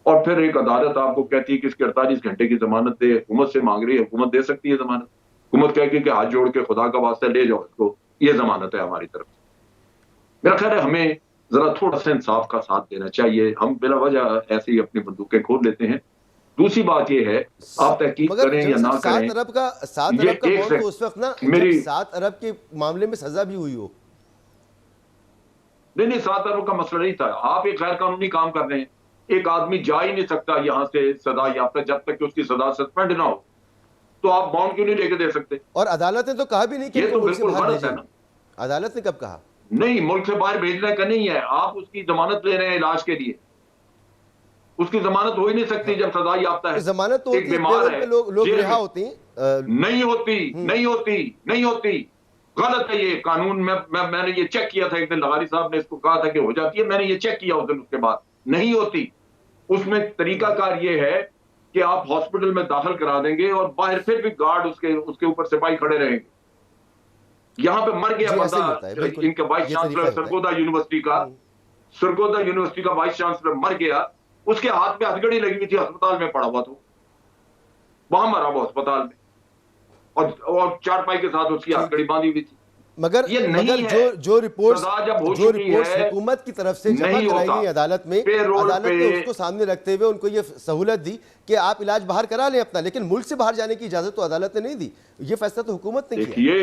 और फिर एक अदालत आपको कहती है कि इसके 48 घंटे की जमानत दे, हुकूमत से मांग रही है। हुकूमत दे सकती है जमानत, हुकूमत कह के हाथ जोड़ के खुदा का वास्ता ले जाओ इसको, ये जमानत है हमारी तरफ से। मेरा ख्याल है हमें जरा थोड़ा सा इंसाफ का साथ देना चाहिए। हम बिला वजह ऐसे ही अपनी बंदूकें खोल लेते हैं। दूसरी बात यह है, आप तहकीक करें या ना करें, 7 अरब का बॉन्ड तो उस वक्त ना, मेरी 7 अरब के मामले में सजा भी हुई हो। नहीं, 7 अरब का मसला नहीं था। आप एक गैर कानूनी काम कर रहे हैं। एक आदमी जा ही नहीं सकता यहाँ से सजा याफ्ता जब तक कि उसकी सजा सस्पेंड ना हो। तो आप बॉन्ड क्यों नहीं लेके दे सकते? और अदालत ने तो कहा भी नहीं कि ये इनको तो मुल्क से बिल्कुल बाहर गलत है भेजें। ना। अदालत ने कब कहा? नहीं, मुल्क से बाहर भेजने का नहीं है, आप उसकी जमानत ले रहे हैं इलाज के लिए। उसकी जमानत हो ही नहीं सकती जब सजा याफ्ता है। जमानत तो होती एक है, बीमार बेवल है, पे लोग जेल रिहा में। होते हैं। नहीं होती, नहीं होती, नहीं होती। गलत है ये कानून। मैंने ये चेक किया था एक दिन, लगारी साहब ने इसको कहा था कि हो जाती है, मैंने ये चेक किया उस दिन, उसके बाद नहीं होती। उसमें तरीकाकार ये है कि आप हॉस्पिटल में दाखिल करा देंगे और बाहर फिर भी गार्ड उसके ऊपर सिपाही खड़े रहेंगे। यहां पे मर गया जी, ऐसे ही होता है, बंदा, बिल्कुल। इनके वाइस ये तरीका चांसलर होता है। सरगोदा यूनिवर्सिटी का, सरगोदा यूनिवर्सिटी का वाइस चांसलर मर गया, उसके हाथ में हथकड़ी लगी हुई थी, अस्पताल में पड़ा हुआ था, वहां मरा वो अस्पताल में, और चारपाई के साथ उसकी हथकड़ी बांधी हुई थी। मगर ये नहीं मगर है। जो रिपोर्ट्स सजा जब हो जो चुकी रिपोर्ट्स है, हुकूमत की तरफ से जमा नहीं कराई होता। गई अदालत में, पेरोल अदालत ने पे- उसको सामने रखते हुए उनको ये सहूलत दी कि आप इलाज बाहर करा लें अपना, लेकिन मुल्क से बाहर जाने की इजाजत तो अदालत ने नहीं दी। ये फैसला तो हुकूमत ने किया।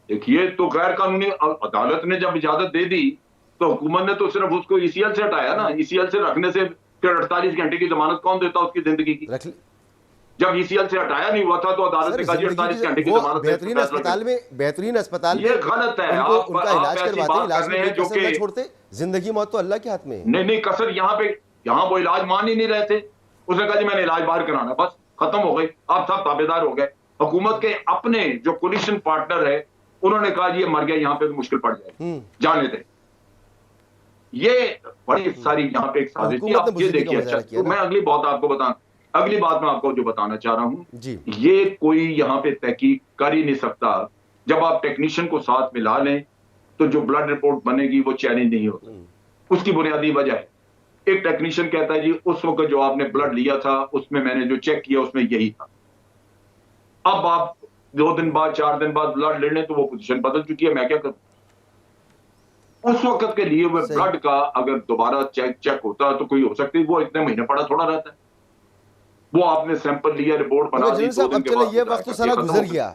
देखिए तो गैर कानूनी अदालत ने जब इजाजत दे दी तो हुकूमत ने तो सिर्फ उसको ईसीएल से हटाया ना। ईसीएल से रखने से फिर 48 घंटे की जमानत कौन देता उसकी जिंदगी की? रख ली। जब ईसीएल से हटाया नहीं हुआ था तो अदालत सर, ने कहा जिंदगी 48 की- घंटे की वो जमानत बेहतरीन अस्पताल में ये गलत है। उनको आप उनका इलाज ऐसी करवाते, बात इलाज कर में रहे कोई हैं जो कसर न कि छोड़ते। जिंदगी मौत तो अल्लाह के हाथ में है। नहीं कसर यहाँ वो इलाज मान ही नहीं रहे थे। उसने कहा जी मैंने इलाज बाहर कराना, बस खत्म हो गई। आप सब ताबेदार हो गए। हुकूमत के अपने जो कोलिशन पार्टनर है उन्होंने कहा जी ये मर गया, यहाँ पे तो मुश्किल पड़ जाएगी, जाने दे। ये बड़ी सारी यहाँ पे एक साजिश थी। हुकूमत ने आप ये बुजुर्गी का देखिए। मुजाहरा अच्छा किया तो ना। मैं अगली बात मैं आपको जो बताना चाह रहा हूँ जी। ये कोई यहाँ पे तहकीक कर ही नहीं सकता। जब आप टेक्नीशियन को साथ मिला लें तो जो ब्लड रिपोर्ट बनेगी वो चैलेंज नहीं होता। उसकी बुनियादी वजह है, एक टेक्नीशियन कहता है जी उस वक्त जो आपने ब्लड लिया था उसमें मैंने जो चेक किया उसमें यही था। अब आप 2 दिन बाद 4 दिन बाद ब्लड लेने तो वो पोजीशन बदल चुकी है, मैं क्या करूं? उस वक्त के लिए वो ब्लड का अगर दोबारा चेक होता तो कोई हो सकती, वो इतने महीने पड़ा थोड़ा रहता है। वो आपने सैंपल लिया, रिपोर्ट बना दी, 2 दिन के चलो बाद ये वक्त तो सारा गुजर गया।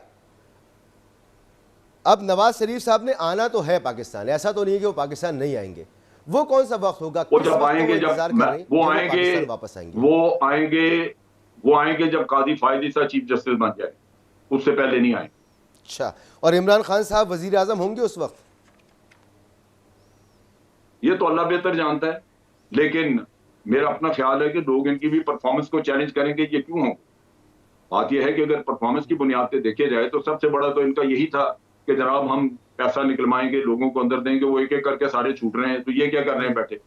अब नवाज शरीफ साहब ने आना तो है पाकिस्तान, ऐसा तो नहीं है कि वो पाकिस्तान नहीं आएंगे। वो कौन सा वक्त होगा? वो जब आएंगे, वो आएंगे जब काजी फायद ईसा चीफ जस्टिस बन जाए, उससे पहले नहीं आएंगे। अच्छा, और इमरान खान साहब वजीर आजम होंगे उस वक्त? ये तो अल्लाह बेहतर जानता है, लेकिन मेरा अपना ख्याल है कि लोग इनकी भी परफॉर्मेंस को चैलेंज करेंगे। ये क्यों हो? बात यह है कि अगर परफॉर्मेंस की बुनियाद पे देखे जाए तो सबसे बड़ा तो इनका यही था कि जनाब हम पैसा निकलवाएंगे, लोगों को अंदर देंगे, वो एक एक करके सारे छूट रहे हैं, तो ये क्या कर रहे हैं बैठे?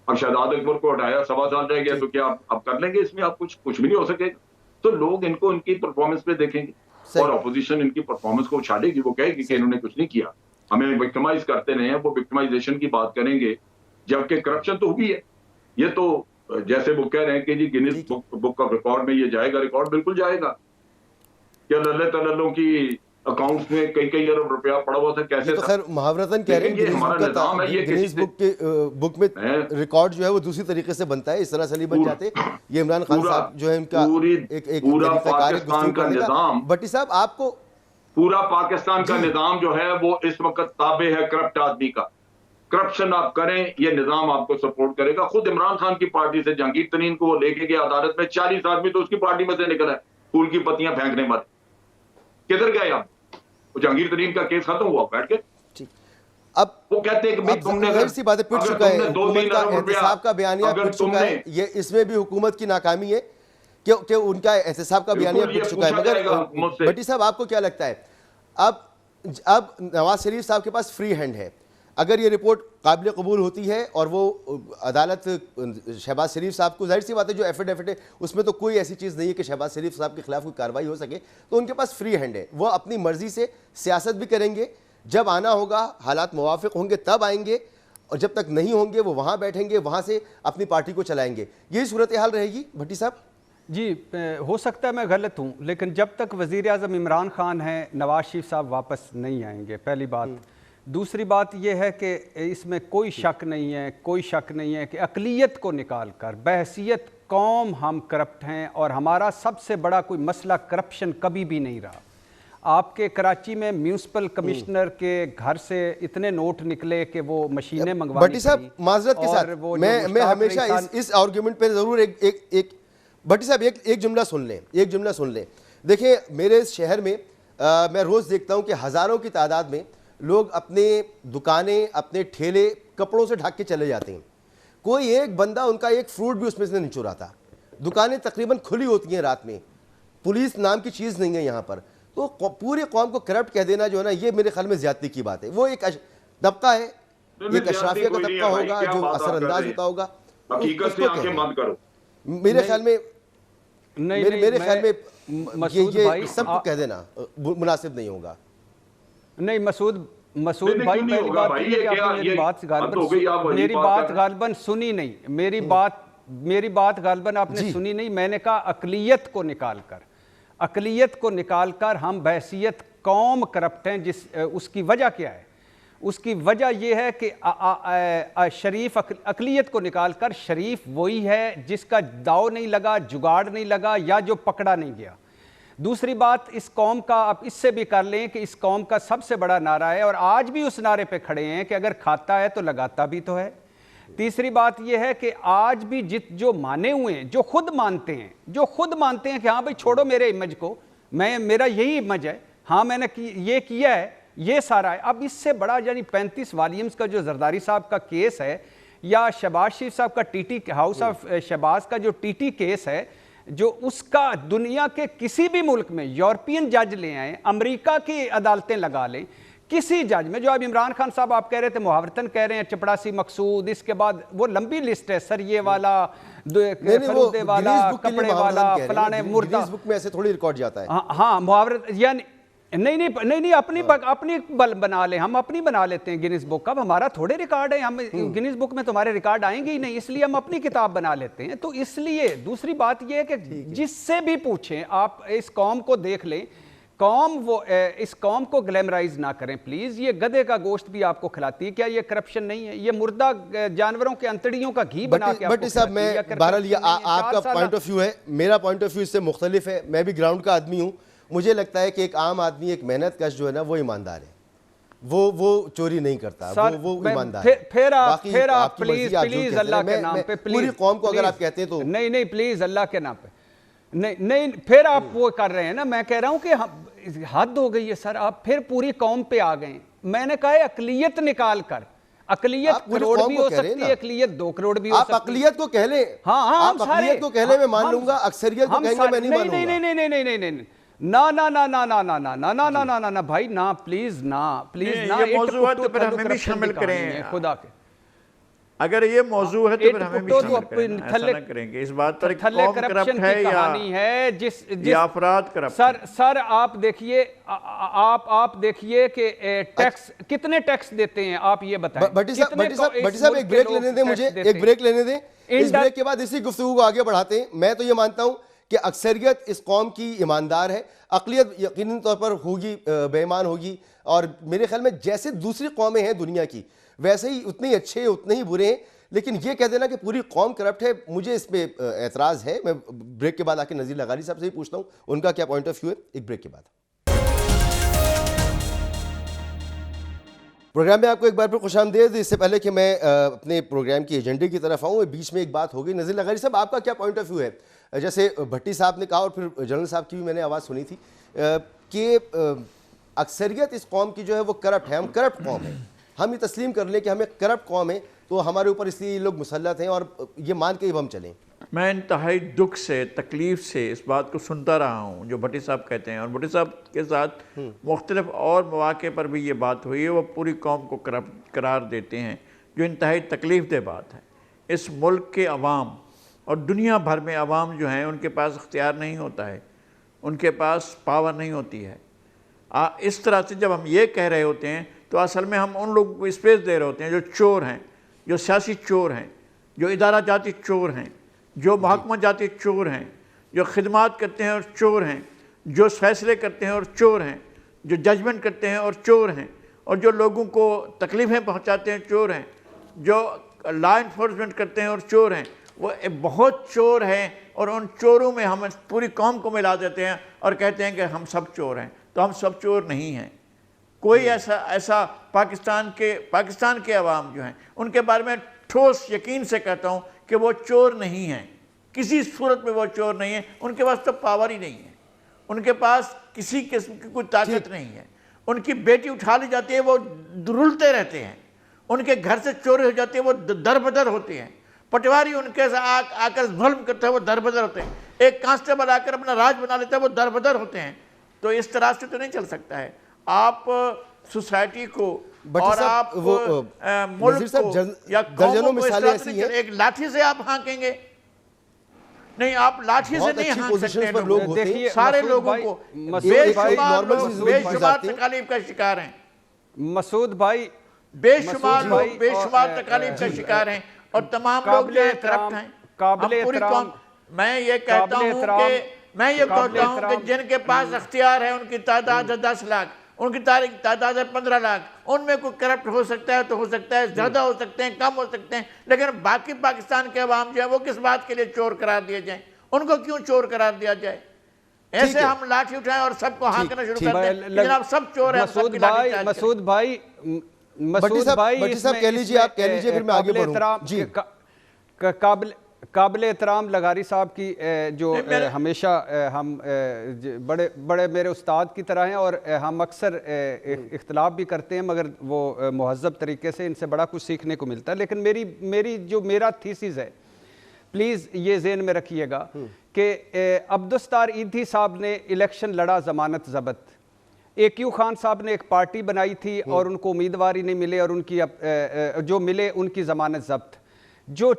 अब शहजाद अकबर को हटाया, 1.25 साल रह गया, तो क्या अब कर लेंगे इसमें? आप कुछ भी नहीं हो सकेगा। तो लोग इनको इनकी परफॉर्मेंस पे देखेंगे और अपोजिशन इनकी परफॉर्मेंस को उछालेगी। वो कहेगी कि इन्होंने कुछ नहीं किया, हमें विक्टिमाइज करते रहे हैं। वो विक्टिमाइजेशन की बात करेंगे, जबकि करप्शन तो हुई है। ये तो जैसे वो कह रहे हैं कि जी गिनीज बुक ऑफ रिकॉर्ड में ये जाएगा, रिकॉर्ड बिल्कुल जाएगा। क्या लल्ले तल्लों की अकाउंट्स में कई अरब रुपया पड़ा हुआ था, कैसे तो खैर मुहावरतन कह रहे हैं गिनीज बुक में रिकॉर्ड जो है वो दूसरी तरीके से बनता है, इस तरह से नहीं बन जाते। ये इमरान खान साहब जो है इनका एक पूरा पाकिस्तान का निजाम, भट्टी साहब आपको पूरा पाकिस्तान का निजाम जो है वो इस वक्त ताबे है करप्ट आदमी का। करप्शन आप करें, ये निजाम आपको सपोर्ट करेगा। खुद इमरान खान की पार्टी से जहांगीर तरीन को वो लेके गया अदालत में, 40 आदमी तो उसकी पार्टी में से निकला है फूल की पत्तियां फेंकने वाले। किधर गए आप? जहांगीर तरीन का केस खत्म हुआ, बैठ के। अब वो कहते हैं कि तुमने सी बातें पिट चुका है, हुकूमत का एहतसाब का बयानिया पिट चुका है। ये इसमें भी हुकूमत की नाकामी है कि उनका एहतसाब का बयानिया पिट चुका है। मगर भट्टी साहब आपको क्या लगता है, अब नवाज शरीफ साहब के पास फ्री हैंड है? अगर ये रिपोर्ट काबिल कबूल होती है और वो अदालत शहबाज शरीफ साहब को, जाहिर सी बात है जो एफिडेविट है उसमें तो कोई ऐसी चीज़ नहीं है कि शहबाज शरीफ साहब के खिलाफ कोई कार्रवाई हो सके, तो उनके पास फ्री हैंड है। वो अपनी मर्जी से सियासत भी करेंगे, जब आना होगा हालात मुवाफिक होंगे तब आएंगे, और जब तक नहीं होंगे वो वहाँ बैठेंगे, वहाँ से अपनी पार्टी को चलाएंगे। यही सूरत हाल रहेगी भट्टी साहब? जी, हो सकता है मैं गलत हूँ, लेकिन जब तक वज़ीर आज़म इमरान खान हैं नवाज शरीफ साहब वापस नहीं आएंगे, पहली बात। दूसरी बात यह है कि इसमें कोई शक नहीं है कि अक़लियत को निकाल कर बहैसियत कौम हम करप्ट हैं, और हमारा सबसे बड़ा कोई मसला करप्शन कभी भी नहीं रहा। आपके कराची में म्यूनसिपल कमिश्नर के घर से इतने नोट निकले कि वो मशीनें मंगवानी भट्टी साहब माजरत के साथ मैं हमेशा इस आर्ग्यूमेंट पे ज़रूर एक भट्टी साहब एक जुमला सुन लें। देखिए मेरे इस शहर में मैं रोज़ देखता हूँ कि हज़ारों की तादाद में लोग अपने दुकानें, अपने ठेले कपड़ों से ढक के चले जाते हैं। कोई एक बंदा उनका एक फ्रूट भी उसमें से नहीं चुराता। दुकानें तकरीबन खुली होती हैं रात में, पुलिस नाम की चीज़ नहीं है यहाँ पर। तो पूरी कौम को करप्ट कह देना जो है ना, ये मेरे ख्याल में ज़्यादती की बात है। वो एक तबका है, एक अशराफिया का तबका होगा जो असरअंदाज होता होगा, हकीकत से आंखें बंद करो। मेरे ख्याल में मेरे ख्याल में मसूद ये भाई सबको कह देना मुनासिब नहीं होगा। नहीं मसूद नहीं, भाई क्यों नहीं पहली होगा बात भाई, ये कि ये क्या- आपने मेरी ये बात हद हो गई, आप वही मेरी बात बात कर- गालबन सुनी नहीं, मेरी बात गालबन आपने जी। सुनी नहीं। मैंने कहा अकलियत को निकाल कर हम बहसियत कौम करप्ट हैं। उसकी वजह क्या है? उसकी वजह यह है कि शरीफ अकलियत को निकाल कर शरीफ वही है जिसका दाव नहीं लगा, जुगाड़ नहीं लगा या जो पकड़ा नहीं गया। दूसरी बात, इस कौम का आप इससे भी कर लें कि इस कौम का सबसे बड़ा नारा है और आज भी उस नारे पे खड़े हैं कि अगर खाता है तो लगाता भी तो है। तीसरी बात यह है कि आज भी जो माने हुए हैं, जो खुद मानते हैं कि हाँ भाई छोड़ो मेरे इमेज को, मेरा यही इमेज है, हाँ मैंने ये किया है, ये सारा है। अब इससे बड़ा यानी 35 वॉल्यूम्स का जो जरदारी साहब का केस है या शहबाज शरीफ साहब का टीटी हाउस ऑफ शहबाज का जो टीटी केस है, जो उसका दुनिया के किसी भी मुल्क में यूरोपियन जज ले आए, अमेरिका की अदालतें लगा लें, किसी जज में, जो अब इमरान खान साहब आप कह रहे थे मुहावरतन कह रहे हैं, चपड़ासी मकसूद, इसके बाद वो लंबी लिस्ट है, सरिये वाला, फरूदे वाला, कपड़े वाला, फलाने मुर्दा, बुक में ऐसे थोड़ी रिकॉर्ड जाता है। हाँ मुहावरत यानी नहीं अपनी बल बना ले, हम अपनी बना लेते हैं गिनीज बुक। अब हमारा थोड़े रिकॉर्ड है, हम गिनीज बुक में तुम्हारे रिकॉर्ड आएंगे ही नहीं, इसलिए हम अपनी किताब बना लेते हैं। तो इसलिए दूसरी बात यह है कि जिससे भी पूछें आप इस कौम को देख लें, इस कौम को ग्लैमराइज ना करें प्लीज। ये गधे का गोश्त भी आपको खिलाती है, क्या ये करप्शन नहीं है? ये मुर्दा जानवरों के अंतड़ियों का घी बना के बट साहब मैं बहरहाल ये आपका पॉइंट ऑफ व्यू है, मेरा पॉइंट ऑफ व्यू इससे मुख्तलिफ है। मैं भी ग्राउंड का आदमी हूँ। मुझे लगता है कि एक आम आदमी, एक मेहनत कश जो है ना, वो ईमानदार है, वो चोरी नहीं करता, वो ईमानदार है। फिर आप प्लीज अल्लाह के नाम पे, पूरी कौम को अगर आप कहते हैं तो नहीं प्लीज अल्लाह के नाम पे नहीं फिर आप वो कर रहे हैं ना। मैं कह रहा हूं कि हद हो गई है सर, आप फिर पूरी कौम पे आ गए। मैंने कहा है अकलियत निकाल कर, अकलियत करोड़ भी हो सकती है, अकलियत 2 करोड़ भी हो सकती है। आप अकलियत को कह लें, आप अकलियत को कह लें, मैं मान लूंगा। अक्सरियत को कहेंगे मैं नहीं मानूंगा। नहीं ना भाई ना, प्लीज ना ये मौजूद है तो फिर हमें भी शामिल करें खुदा के। अगर ये मौजू है तो फिर हमें भी शामिल करें, ऐसा ना करेंगे इस बात पर। कौम करप्ट है या कहानी है जिस अफराद करप्ट? सर आप देखिए कि टैक्स कितने टैक्स देते हैं आप ये बताएं। भट्टी साहब एक ब्रेक लेने दें, मुझे एक ब्रेक लेने दें। इस ब्रेक के बाद इसी गुफ्तगू को आगे बढ़ाते हैं। मैं तो ये मानता हूं कि अक्सरियत इस कौम की ईमानदार है, अक़लियत यकीनी तौर पर होगी बेईमान होगी, और मेरे ख्याल में जैसे दूसरी कौमें हैं दुनिया की वैसे ही उतने ही अच्छे उतने ही बुरे हैं। लेकिन ये कह देना कि पूरी कौम करप्ट है, मुझे इस पर एतराज़ है। मैं ब्रेक के बाद आके नज़ीर लगारी साहब से ही पूछता हूँ उनका क्या पॉइंट ऑफ व्यू है। एक ब्रेक के बाद प्रोग्राम में आपको एक बार फिर खुशामदीद। इससे पहले कि मैं अपने प्रोग्राम की एजेंडे की तरफ आऊँ, बीच में एक बात हो गई। नज़ीर लगारी साहब आपका क्या पॉइंट ऑफ व्यू है? जैसे भट्टी साहब ने कहा और फिर जनरल साहब की भी मैंने आवाज़ सुनी थी कि अक्सरियत इस कौम की जो है वो करप्ट है, हम करप्ट कौम है। हम ये तस्लीम कर लें कि हमें करप्ट कौम है तो हमारे ऊपर इसलिए लोग मुसल्लत हैं और ये मान के ही हम चलें। मैं इंतहाई दुख से, तकलीफ़ से इस बात को सुनता रहा हूँ जो भट्टी साहब कहते हैं, और भट्टी साहब के साथ मुख्तलिफ और मौक़े पर भी ये बात हुई है। वो पूरी कौम को करप्ट करार देते हैं, जो इंतहाई तकलीफ़ दह बात है। इस मुल्क के अवाम और दुनिया भर में अवाम जो हैं उनके पास इख्तियार नहीं होता है, उनके पास पावर नहीं होती है। इस तरह से जब हम ये कह रहे होते हैं तो असल में हम उन लोगों को स्पेस दे रहे होते हैं जो चोर हैं, जो सियासी चोर हैं, जो इदारा जाती चोर हैं, जो महकमा जाती चोर हैं, जो खिदमात करते हैं और चोर हैं, जो फैसले करते हैं और चोर हैं, जो जजमेंट करते हैं और चोर हैं, और जो लोगों को तकलीफ़ें पहुंचाते हैं चोर हैं, जो लॉ इन्फोर्समेंट करते हैं और चोर हैं। वो बहुत चोर हैं और उन चोरों में हम पूरी कौम को मिला देते हैं और कहते हैं कि हम सब चोर हैं। तो हम सब चोर नहीं हैं। कोई ऐसा पाकिस्तान के अवाम जो हैं उनके बारे में ठोस यकीन से कहता हूँ कि वो चोर नहीं हैं, किसी सूरत में वो चोर नहीं है। उनके पास तो पावर ही नहीं है, उनके पास किसी किस्म की कोई ताकत नहीं है। उनकी बेटी उठा ली जाती है, वो रुलते रहते हैं। उनके घर से चोरी हो जाती है, वो दरबदर होते हैं। पटवारी उनके साथ आकर जुल्म करते हैं, वो दरबदर होते हैं। एक कांस्टेबल आकर अपना राज बना लेता है, वो दरबदर होते हैं। तो इस तरह से तो नहीं चल सकता है। आप सोसाइटी को और आप मुल्क को या दर्जनों मिसालें ऐसी हैं। एक लाठी से आप हाँकेंगे नहीं, आप लाठी से नहीं हाँक सकते हैं। लोग देखिए, सारे लोगों को बेशुमार तकलीफ का शिकार हैं। मसूद भाई, बेशुमार लोग बेशुमार तकलीफ का शिकार हैं और तमाम लोग जो है करप्ट हैं। मैं ये कहता हूँ कि जिनके पास अख्तियार है, उनकी तादाद है 10 लाख, उनकी तादाद है 15 लाख, उनमें कोई करप्ट हो सकता है तो हो सकता है, ज्यादा हो सकते हैं, कम हो सकते हैं, लेकिन बाकी पाकिस्तान के अवाम जो है वो किस बात के लिए चोर करार दिए जाए? उनको क्यों चोर करार दिया जाए? ऐसे हम लाठी उठाएं और सबको हाँकना शुरू कर दें, लेकिन आप सब चोर हैं। मसूद भाई साहब कह लीजिए, आप कह लीजिए, फिर मैं आगे बढ़ूं। जी, काबिल एहतराम लगारी साहब की जो हमेशा हम बड़े बड़े मेरे उस्ताद की तरह हैं और हम अक्सर इख्तलाफ भी करते हैं, मगर वो मुहज़्ज़ब तरीके से इनसे बड़ा कुछ सीखने को मिलता है। लेकिन मेरा थीसिस है, प्लीज़ ये ज़हन में रखिएगा कि अब्दुस्तार ईदी साहब ने इलेक्शन लड़ा ज़मानत ज़ब्त। AQ खान साहब ने एक पार्टी बनाई थी और उनको उम्मीदवार ही नहीं मिले और उनकी जो मिले उनकी ज़मानत ज़ब्त। जो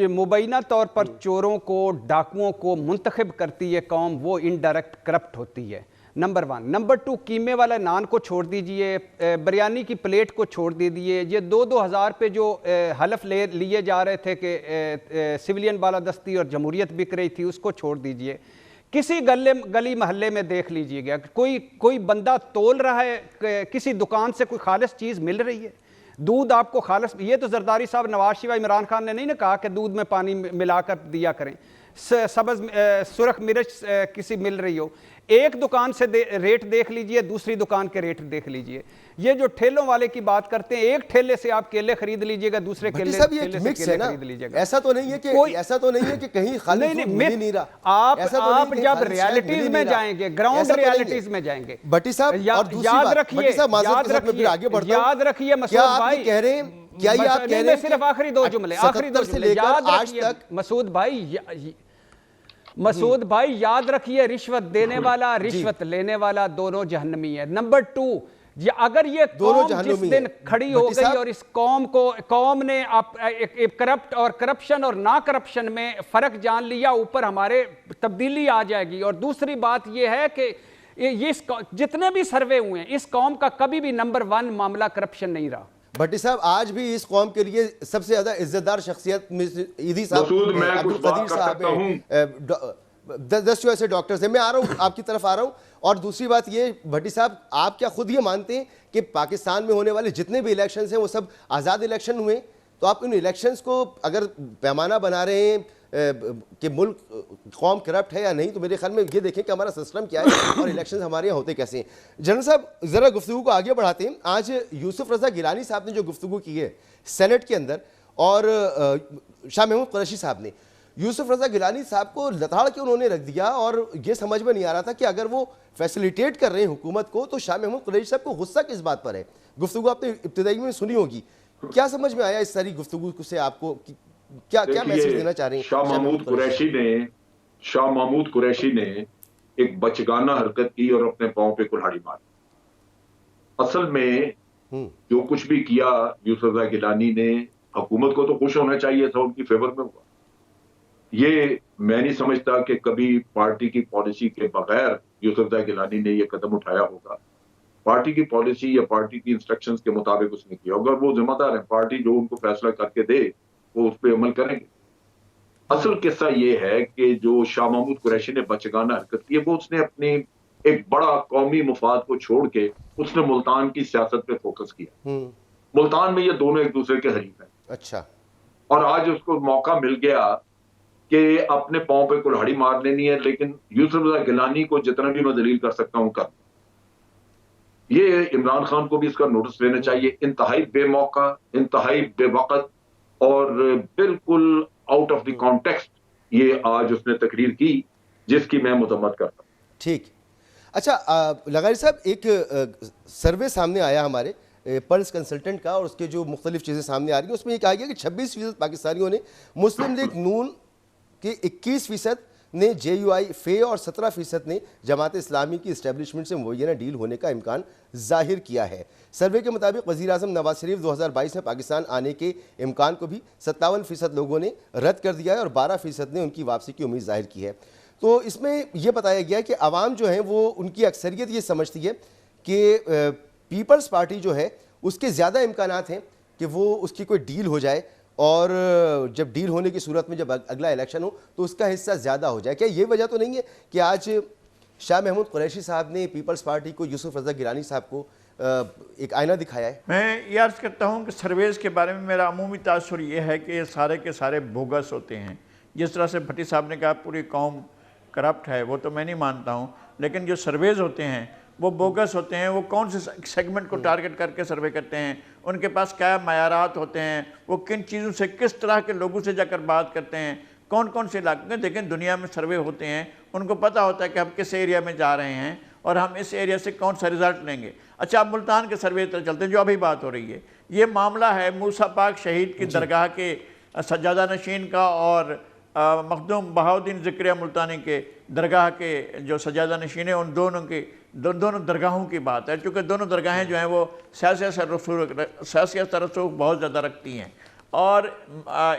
मुबैना तौर पर चोरों को, डाकुओं को मुंतखब करती है कौम, वो इनडायरेक्ट करप्ट होती है। नंबर 1। नंबर 2, कीमे वाला नान को छोड़ दीजिए, बिरयानी की प्लेट को छोड़ दीजिए। ये 2-2 हज़ार पे जो हलफ लिए जा रहे थे कि सिविलियन बालादस्ती और जमहूरियत बिक रही थी, उसको छोड़ दीजिए। किसी गली महल्ले में देख लीजिएगा, कोई बंदा तोल रहा है, किसी दुकान से कोई खालिस चीज़ मिल रही है, दूध आपको खालिस। ये तो जरदारी साहब, नवाज शरीफ, इमरान खान ने नहीं ना कहा कि दूध में पानी मिलाकर दिया करें। सब्ज़ सुरख मिर्च किसी मिल रही हो, एक दुकान से रेट देख लीजिए, दूसरी दुकान के रेट देख लीजिए। ये जो ठेलों वाले की बात करते हैं, एक ठेले से आप केले खरीद लीजिएगा, दूसरे ठेले से केले खरीद लीजिएगा। ऐसा तो नहीं है कि कहीं खाली नहीं रहा। आप जब रियलिटीज में जाएंगे, ग्राउंड रियलिटीज में जाएंगे, भट्टी साहब, याद रखिए मसूद भाई कह रहे हैं, क्या ये आप कह रहे हैं? सिर्फ आखिरी दो जुमले मसूद भाई याद रखिए, रिश्वत देने वाला, रिश्वत लेने वाला दोनों जहन्नमी है। नंबर 2, अगर ये कौम जिस दिन खड़ी हो गई और इस कौम ने करप्ट और करप्शन और ना करप्शन में फर्क जान लिया, ऊपर हमारे तब्दीली आ जाएगी। और दूसरी बात ये है कि ये जितने भी सर्वे हुए हैं, इस कौम का कभी भी नंबर 1 मामला करप्शन नहीं रहा। भट्टी साहब, आज भी इस कौम के लिए सबसे ज्यादा इज्जतदार शख्सियत ईदी साहब, अब्दुल कदीर साहब, 10 जो ऐसे डॉक्टर्स हैं। मैं आ रहा हूँ, आपकी तरफ आ रहा हूँ। और दूसरी बात ये, भट्टी साहब, आप क्या खुद ये मानते हैं कि पाकिस्तान में होने वाले जितने भी इलेक्शंस हैं वो सब आज़ाद इलेक्शन हुए? तो आप इन इलेक्शंस को अगर पैमाना बना रहे हैं कि मुल्क कौम करप्ट है या नहीं, तो मेरे ख्याल में ये देखें कि हमारा सिस्टम क्या है और इलेक्शंस हमारे यहाँ होते कैसे हैं। जनरल साहब, ज़रा गुफ्तगू को आगे बढ़ाते हैं। आज यूसुफ रज़ा गिलानी साहब ने जो गुफ्तगू की है सेनेट के अंदर, और शाह महमूद कुरैशी साहब ने, यूसुफ रज़ा गिलानी साहब को लताड़ के उन्होंने रख दिया। और ये समझ में नहीं आ रहा था कि अगर वो फैसिलिटेट कर रहे हैं हुकूमत को, तो शाह महमूद कुरैशी साहब को गुस्सा किस बात पर है? गुफ्तगू आपने इब्तिदाई में सुनी होगी, क्या समझ में आया इस सारी गुफ्तगू से आपको? क्या मैसेज देना चाह रहे हैं? शाह महमूद कुरैशी ने एक बचगाना हरकत की और अपने पांव पे कुल्हाड़ी मारी। असल में जो कुछ भी किया यूसुफ रज़ा गिलानी ने, हुकूमत को तो खुश होना चाहिए था, उनकी फेवर में हुआ। ये मैं नहीं समझता कि कभी पार्टी की पॉलिसी के बगैर यूसुफ रज़ा गिलानी ने ये कदम उठाया होगा। पार्टी की पॉलिसी या पार्टी की इंस्ट्रक्शंस के मुताबिक उसने किया होगा। वो जिम्मेदार है, पार्टी जो उनको फैसला करके दे वो उस पर अमल करेंगे। असल किस्सा ये है कि जो शाह महमूद कुरैशी ने बचगाना हरकत की है, वो उसने अपनी एक बड़ा कौमी मुफाद को छोड़ के उसने मुल्तान की सियासत पे फोकस किया। मुल्तान में ये दोनों एक दूसरे के हरीफ हैं। अच्छा। और आज उसको मौका मिल गया कि अपने पांव पे कुल्हाड़ी मार लेनी है, लेकिन यूसुफ रज़ा गिलानी को जितना भी मैं दलील कर सकता हूं कर। ये इमरान खान को भी इसका नोटिस लेना चाहिए। इंतहाई बेमौका, इंतहाई बेवकत और बिल्कुल आउट ऑफ द कॉन्टेक्स्ट ये आज उसने तकरीर की, जिसकी मैं मजम्मत करता हूं। ठीक, अच्छा लगारी साहब, एक सर्वे सामने आया हमारे पल्स कंसल्टेंट का, और उसके जो मुख्तलिफ चीज़ें सामने आ रही हैं उसमें ये कहा गया कि 26% पाकिस्तानियों ने मुस्लिम लीग नून के 21% ने JUI फे और 17% ने जमात इस्लामी की इस्टेब्लिशमेंट से मुबैना डील होने का इम्कान जाहिर किया है। सर्वे के मुताबिक वज़ीर-ए-आज़म नवाज शरीफ 2022 में पाकिस्तान आने के इम्कान को भी 57% लोगों ने रद्द कर दिया है और 12% ने उनकी वापसी की उम्मीद जाहिर की है। तो इसमें यह बताया गया कि आवाम जो है वो उनकी अक्सरियत ये समझती है कि पीपल्स पार्टी जो है उसके ज़्यादा इम्कानात हैं कि वो उसकी कोई डील हो जाए, और जब डील होने की सूरत में जब अगला इलेक्शन हो तो उसका हिस्सा ज़्यादा हो जाए। क्या ये वजह तो नहीं है कि आज शाह महमूद कुरैशी साहब ने पीपल्स पार्टी को यूसुफ रज़ा गिलानी साहब को एक आईना दिखाया है? मैं ये अर्ज़ करता हूँ कि सर्वेज़ के बारे में मेरा अमूमी तासुर ये है कि ये सारे के सारे बोगस होते हैं। जिस तरह से भट्टी साहब ने कहा पूरी कौम करप्ट है, वो तो मैं नहीं मानता हूँ, लेकिन जो सर्वेज़ होते हैं वो बोगस होते हैं। वो कौन से सेगमेंट को टारगेट करके सर्वे करते हैं, उनके पास क्या मायारात होते हैं, वो किन चीज़ों से किस तरह के लोगों से जाकर बात करते हैं, कौन कौन से इलाके में। देखें दुनिया में सर्वे होते हैं, उनको पता होता है कि हम किस एरिया में जा रहे हैं और हम इस एरिया से कौन सा रिज़ल्ट लेंगे। अच्छा, अब मुल्तान के सर्वे तरह चलते हैं जो अभी बात हो रही है। ये मामला है मूसा पाक शहीद की दरगाह के सज्जादा नशीन का और मखदूम बहाउद्दीन ज़िक्रिया मुल्तानी के दरगाह के जो सज्जादा नशीन है, उन दोनों की दोनों दरगाहों की बात है। चूँकि दोनों दरगाहें जो हैं वो सियासी रसूख बहुत ज़्यादा रखती हैं, और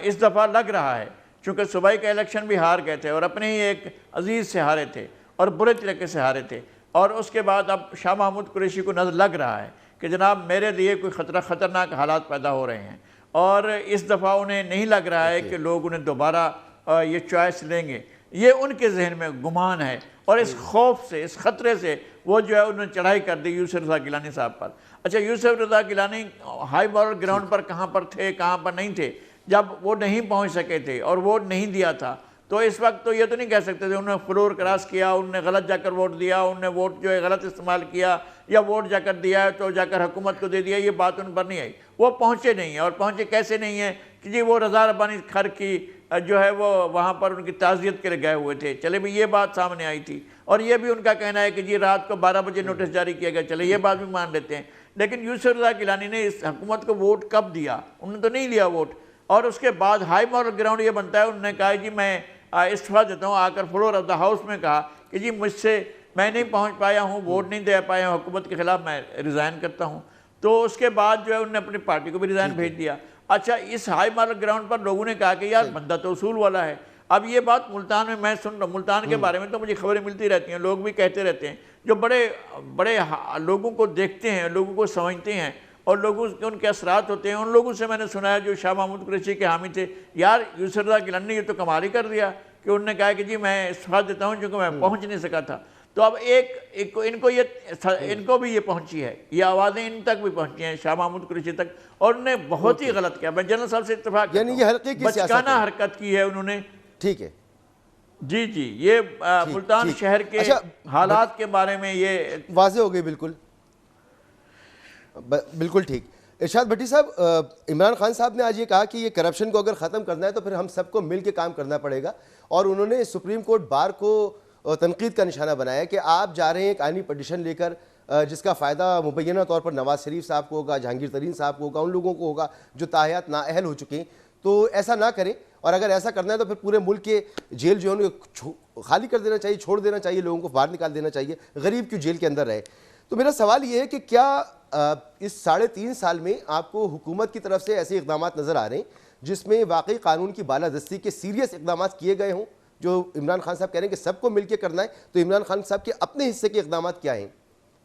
इस दफ़ा लग रहा है चूँकि सूबाई का इलेक्शन भी हार गए थे और अपने ही एक अजीज़ से हारे थे और बुरे तरीके से हारे थे, और उसके बाद अब शाह महमूद कुरैशी को नज़र लग रहा है कि जनाब मेरे लिए कोई ख़तरनाक हालात पैदा हो रहे हैं, और इस दफ़ा उन्हें नहीं लग रहा है कि लोग उन्हें दोबारा ये चॉइस लेंगे। ये उनके जहन में गुमान है, और इस खौफ से, इस ख़तरे से वो जो है उन्होंने चढ़ाई कर दी यूसुफ रज़ा गिलानी साहब पर। अच्छा, यूसुफ रज़ा गिलानी हाई मॉरल ग्राउंड पर कहाँ पर थे, कहाँ पर नहीं थे, जब वो नहीं पहुँच सके थे और वोट नहीं दिया था, तो इस वक्त तो ये तो नहीं कह सकते थे उन्होंने फ्लोर क्रॉस किया, उन्होंने गलत जाकर वोट दिया, उन्होंने वोट जो है गलत इस्तेमाल किया, या वोट जाकर दिया है तो जाकर हुकूमत को दे दिया। ये बात उन पर नहीं आई। वो पहुँचे नहीं हैं, और पहुँचे कैसे नहीं हैं कि जी वो रज़ा रब्बानी खर की जो है वो वहाँ पर उनकी ताज़ियत के लिए गए हुए थे। चले भी ये बात सामने आई थी, और ये भी उनका कहना है कि जी रात को 12 बजे नोटिस जारी किया गया, चले ये बात भी मान लेते हैं। लेकिन यूसुफ रज़ा गिलानी ने इस हुकूमत को वोट कब दिया? उन्होंने तो नहीं लिया वोट, और उसके बाद हाई मॉरल ग्राउंड ये बनता है, उन्होंने कहा जी मैं इस्तीफा देता हूँ, आकर फ्लोर ऑफ द हाउस में कहा कि जी मुझसे मैं नहीं पहुँच पाया हूँ, वोट नहीं दे पाया हूँ हुकूमत के ख़िलाफ़, मैं रिज़ाइन करता हूँ। तो उसके बाद जो है उन्होंने अपनी पार्टी को भी रिज़ाइन भेज दिया। अच्छा, इस हाई मॉरल ग्राउंड पर लोगों ने कहा कि यार बंदा तो उसूल वाला है। अब ये बात मुल्तान में मैं सुन रहा हूँ, मुल्तान के बारे में तो मुझे खबरें मिलती रहती हैं, लोग भी कहते रहते हैं, जो बड़े बड़े लोगों को देखते हैं, लोगों को समझते हैं और लोगों के उनके असरात होते हैं, उन लोगों से मैंने सुना है जो शाह महमूद कुरैशी के हामी थे, यार यूसुफ रज़ा गिलानी ने ये तो कमाल ही कर दिया कि उन्होंने कहा कि जी मैं इस्तीफा देता हूँ क्योंकि मैं पहुँच नहीं सका था। तो अब इनको भी ये पहुंची है, ये आवाज़ें इन तक भी पहुंची हैं, शाह महमूद कुरैशी तक, और उन्होंने बहुत ही गलत किया। मैं जनरल साहब से इत्तेफाक यानी ये हल्के की बचकाना हरकत की है उन्होंने। ठीक है जी जी, ये मुल्तान शहर के हालात के बारे में ये वाज़ेह हो गई। बिल्कुल बिल्कुल ठीक। इरशाद भट्टी साहब, इमरान खान साहब ने आज ये कहा कि ये करप्शन को अगर ख़त्म करना है तो फिर हम सबको मिल के काम करना पड़ेगा, और उन्होंने सुप्रीम कोर्ट बार को तनकीद का निशाना बनाया कि आप जा रहे हैं एक आईनी पटिशन लेकर जिसका फ़ायदा मुबैना तौर पर नवाज शरीफ साहब को होगा, जहांगीर तरीन साहब को होगा, उन लोगों को होगा जो ताहयात नाअहल हो चुके हैं। तो ऐसा ना करें, और अगर ऐसा करना है तो फिर पूरे मुल्क के जेल जो है खाली कर देना चाहिए, छोड़ देना चाहिए, लोगों को बाहर निकाल देना चाहिए, गरीब क्यों जेल के अंदर रहे। तो मेरा सवाल ये है कि क्या इस 3.5 साल में आपको हुकूमत की तरफ से ऐसे इक़दाम नज़र आ रहे हैं जिसमें वाकई कानून की बालादस्ती के सीरियस इक़दाम किए गए हों, जो इमरान खान साहब कह रहे हैं कि सबको मिलकर करना है, तो इमरान खान साहब के अपने हिस्से के इक़दाम क्या हैं,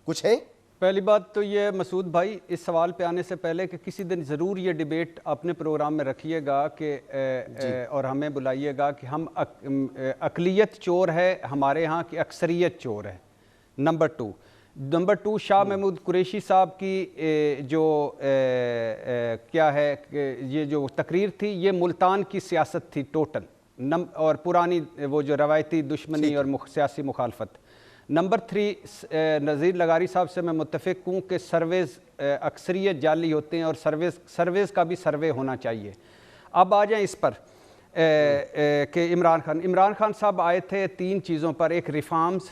कुछ हैं? पहली बात तो ये मसूद भाई, इस सवाल पे आने से पहले कि किसी दिन ज़रूर ये डिबेट अपने प्रोग्राम में रखिएगा कि और हमें बुलाइएगा कि हम अक़लियत चोर है, हमारे यहाँ की अक्सरियत चोर है। नंबर टू शाह महमूद कुरैशी साहब की जो क्या है ये जो तकरीर थी, ये मुल्तान की सियासत थी टोटल, और पुरानी वो जो रवायती दुश्मनी और सियासी मुखालफत। नंबर 3, नज़ीर लगारी साहब से मैं मुत्तफ़िक हूँ कि सर्वेज़ अक्सरियत जाली होते हैं और सर्वेज़ का भी सर्वे होना चाहिए। अब आ जाएं इस पर कि इमरान खान साहब आए थे 3 चीज़ों पर, एक रिफॉर्म्स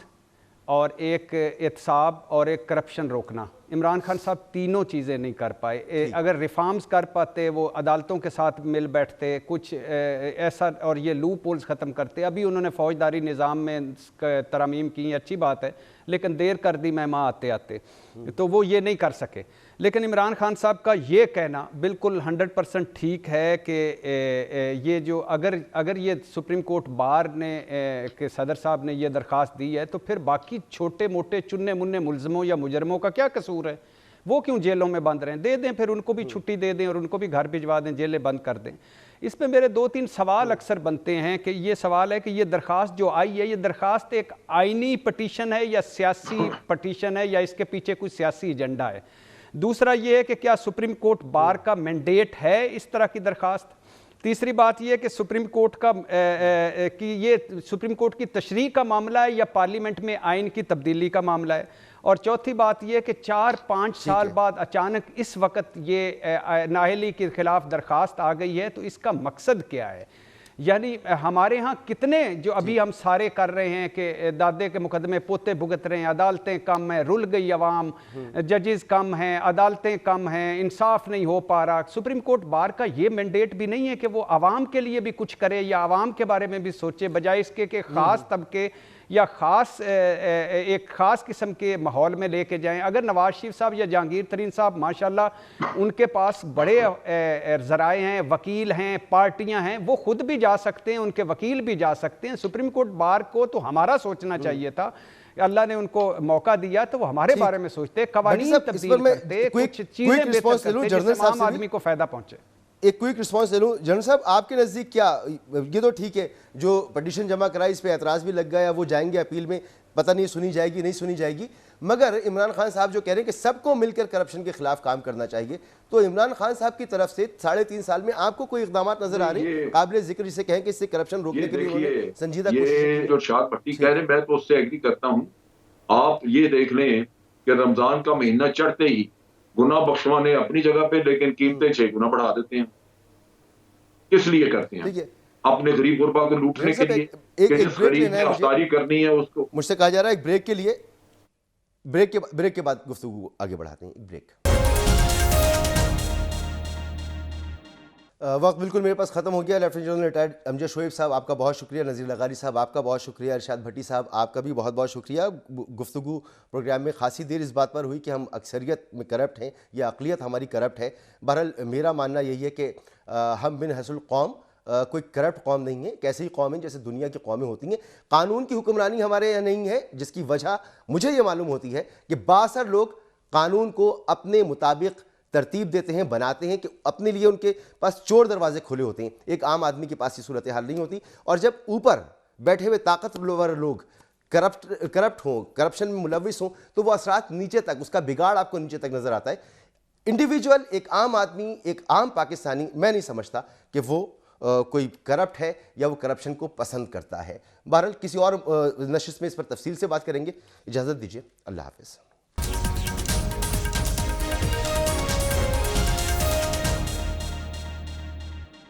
और एक एहतसाब और एक करप्शन रोकना। इमरान खान साहब तीनों चीज़ें नहीं कर पाए। अगर रिफॉर्म्स कर पाते, वो अदालतों के साथ मिल बैठते, कुछ ऐसा, और ये लूप होल्स ख़त्म करते। अभी उन्होंने फ़ौजदारी निज़ाम में तरमीम की, अच्छी बात है, लेकिन देर कर दी मेहमान आते आते, तो वो ये नहीं कर सके। लेकिन इमरान खान साहब का ये कहना बिल्कुल 100% ठीक है कि ये जो अगर ये सुप्रीम कोर्ट बार ने के सदर साहब ने ये दरख्वास्त दी है, तो फिर बाकी छोटे मोटे चुन्ने मुन्ने मुलजमों या मुजरमों का क्या कसूर है? वो क्यों जेलों में बंद रहें? दे दें, फिर उनको भी छुट्टी दे दें और उनको भी घर भिजवा दें, जेलें बंद कर दें। इस पे मेरे 2-3 सवाल अक्सर बनते हैं कि ये सवाल है कि ये दरख्वास्त जो आई है, ये दरख्वास्त एक आइनी पटिशन है या सियासी पटिशन है, या इसके पीछे कोई सियासी एजेंडा है? दूसरा ये है कि क्या सुप्रीम कोर्ट बार का मैंडेट है इस तरह की दरख्वास्त? तीसरी बात यह है कि सुप्रीम कोर्ट का कि ये सुप्रीम कोर्ट की तशरीह का मामला है या पार्लियामेंट में आइन की तब्दीली का मामला है? और चौथी बात यह कि 4-5 साल बाद अचानक इस वक्त ये नाअहली के खिलाफ दरख्वास्त आ गई है, तो इसका मकसद क्या है? यानी हमारे यहाँ कितने जो अभी हम सारे कर रहे हैं कि दादे के मुकदमे पोते भुगत रहे हैं, अदालतें कम हैं, रुल गई अवाम, जजेस कम हैं, अदालतें कम हैं, इंसाफ नहीं हो पा रहा। सुप्रीम कोर्ट बार का ये मैंडेट भी नहीं है कि वो आवाम के लिए भी कुछ करे या आवाम के बारे में भी सोचे, बजाय इसके कि ख़ास तबके या एक ख़ास किस्म के माहौल में लेके जाएं। अगर नवाज शरीफ साहब या जहांगीर तरीन साहब, माशाल्लाह उनके पास बड़े ज़राए हैं, वकील हैं, पार्टियां हैं, वो खुद भी जा सकते हैं, उनके वकील भी जा सकते हैं। सुप्रीम कोर्ट बार को तो हमारा सोचना चाहिए था। अल्लाह ने उनको मौका दिया तो वो हमारे बारे में सोचते, कवानीन तब्दील करते, कुछ चीज़ें बेहतर करते जिससे आम आदमी को फ़ायदा पहुँचे। एक क्विक रिस्पांस ले लूँ। जनरल साहब, आपके नज़दीक क्या ये तो ठीक है, जो पटिशन जमा कराई इस पे एतराज़ भी लग गया, वो जाएंगे अपील में, पता नहीं सुनी जाएगी नहीं सुनी जाएगी, मगर इमरान खान साहब जो कह रहे हैं कि सबको मिलकर करप्शन के खिलाफ काम करना चाहिए, तो इमरान खान साहब की तरफ से 3.5 साल में आपको कोई इकदाम नजर आ रहे हैं काबिल जिक्र, जिसे कहें कि इससे करप्शन रोकने के लिए उन्होंने संजीदा कोशिश? जो शाद भट्टी कह रहे हैं, मैं तो उससे एग्री करता हूँ। आप ये देख लें कि रमजान का महीना चढ़ते ही गुना बख्शवाने अपनी जगह पे, लेकिन कीमतें 6 गुना बढ़ा देते हैं। किस लिए करते हैं? अपने गरीब गुरबा को लूटने के लिए, गिरफ्तारी करनी है उसको। मुझसे कहा जा रहा है एक ब्रेक के लिए, ब्रेक के बाद गुफ्तगू आगे बढ़ाते हैं। एक ब्रेक। वक्त बिल्कुल मेरे पास ख़त्म हो गया। Lieutenant general retired Amjad Shoaib साहब, आपका बहुत शुक्रिया। नज़ीर लगारी साहब, आपका बहुत शुक्रिया। इरशाद भट्टी साहब, आपका भी बहुत बहुत शुक्रिया। गुफ्तगू प्रोग्राम में खासी देर इस बात पर हुई कि हम अक्सरियत में करप्ट हैं या अक़लियत हमारी करप्ट है। बहरहाल मेरा मानना यही है कि हम बिन हसल कौम कोई करप्ट कौम नहीं है, कैसे ही कौम है जैसे दुनिया की कौमें होती हैं। कानून की हुक्मरानी हमारे यहाँ नहीं है, जिसकी वजह मुझे ये मालूम होती है कि बासर लोग कानून को अपने मुताबिक तरतीब देते हैं, बनाते हैं कि अपने लिए उनके पास चोर दरवाजे खुले होते हैं। एक आम आदमी के पास ये सूरत हाल नहीं होती। और जब ऊपर बैठे हुए ताकतवर लोग करप्ट हों, करप्शन में मुलविस हों, तो वो असरात नीचे तक, उसका बिगाड़ आपको नीचे तक नज़र आता है। इंडिविजुअल, एक आम आदमी, एक आम पाकिस्तानी, मैं नहीं समझता कि वो कोई करप्ट है या वो करप्शन को पसंद करता है। बहरहाल किसी और नशिस्त में इस पर तफसील से बात करेंगे। इजाज़त दीजिए, अल्लाह हाफ़िज़।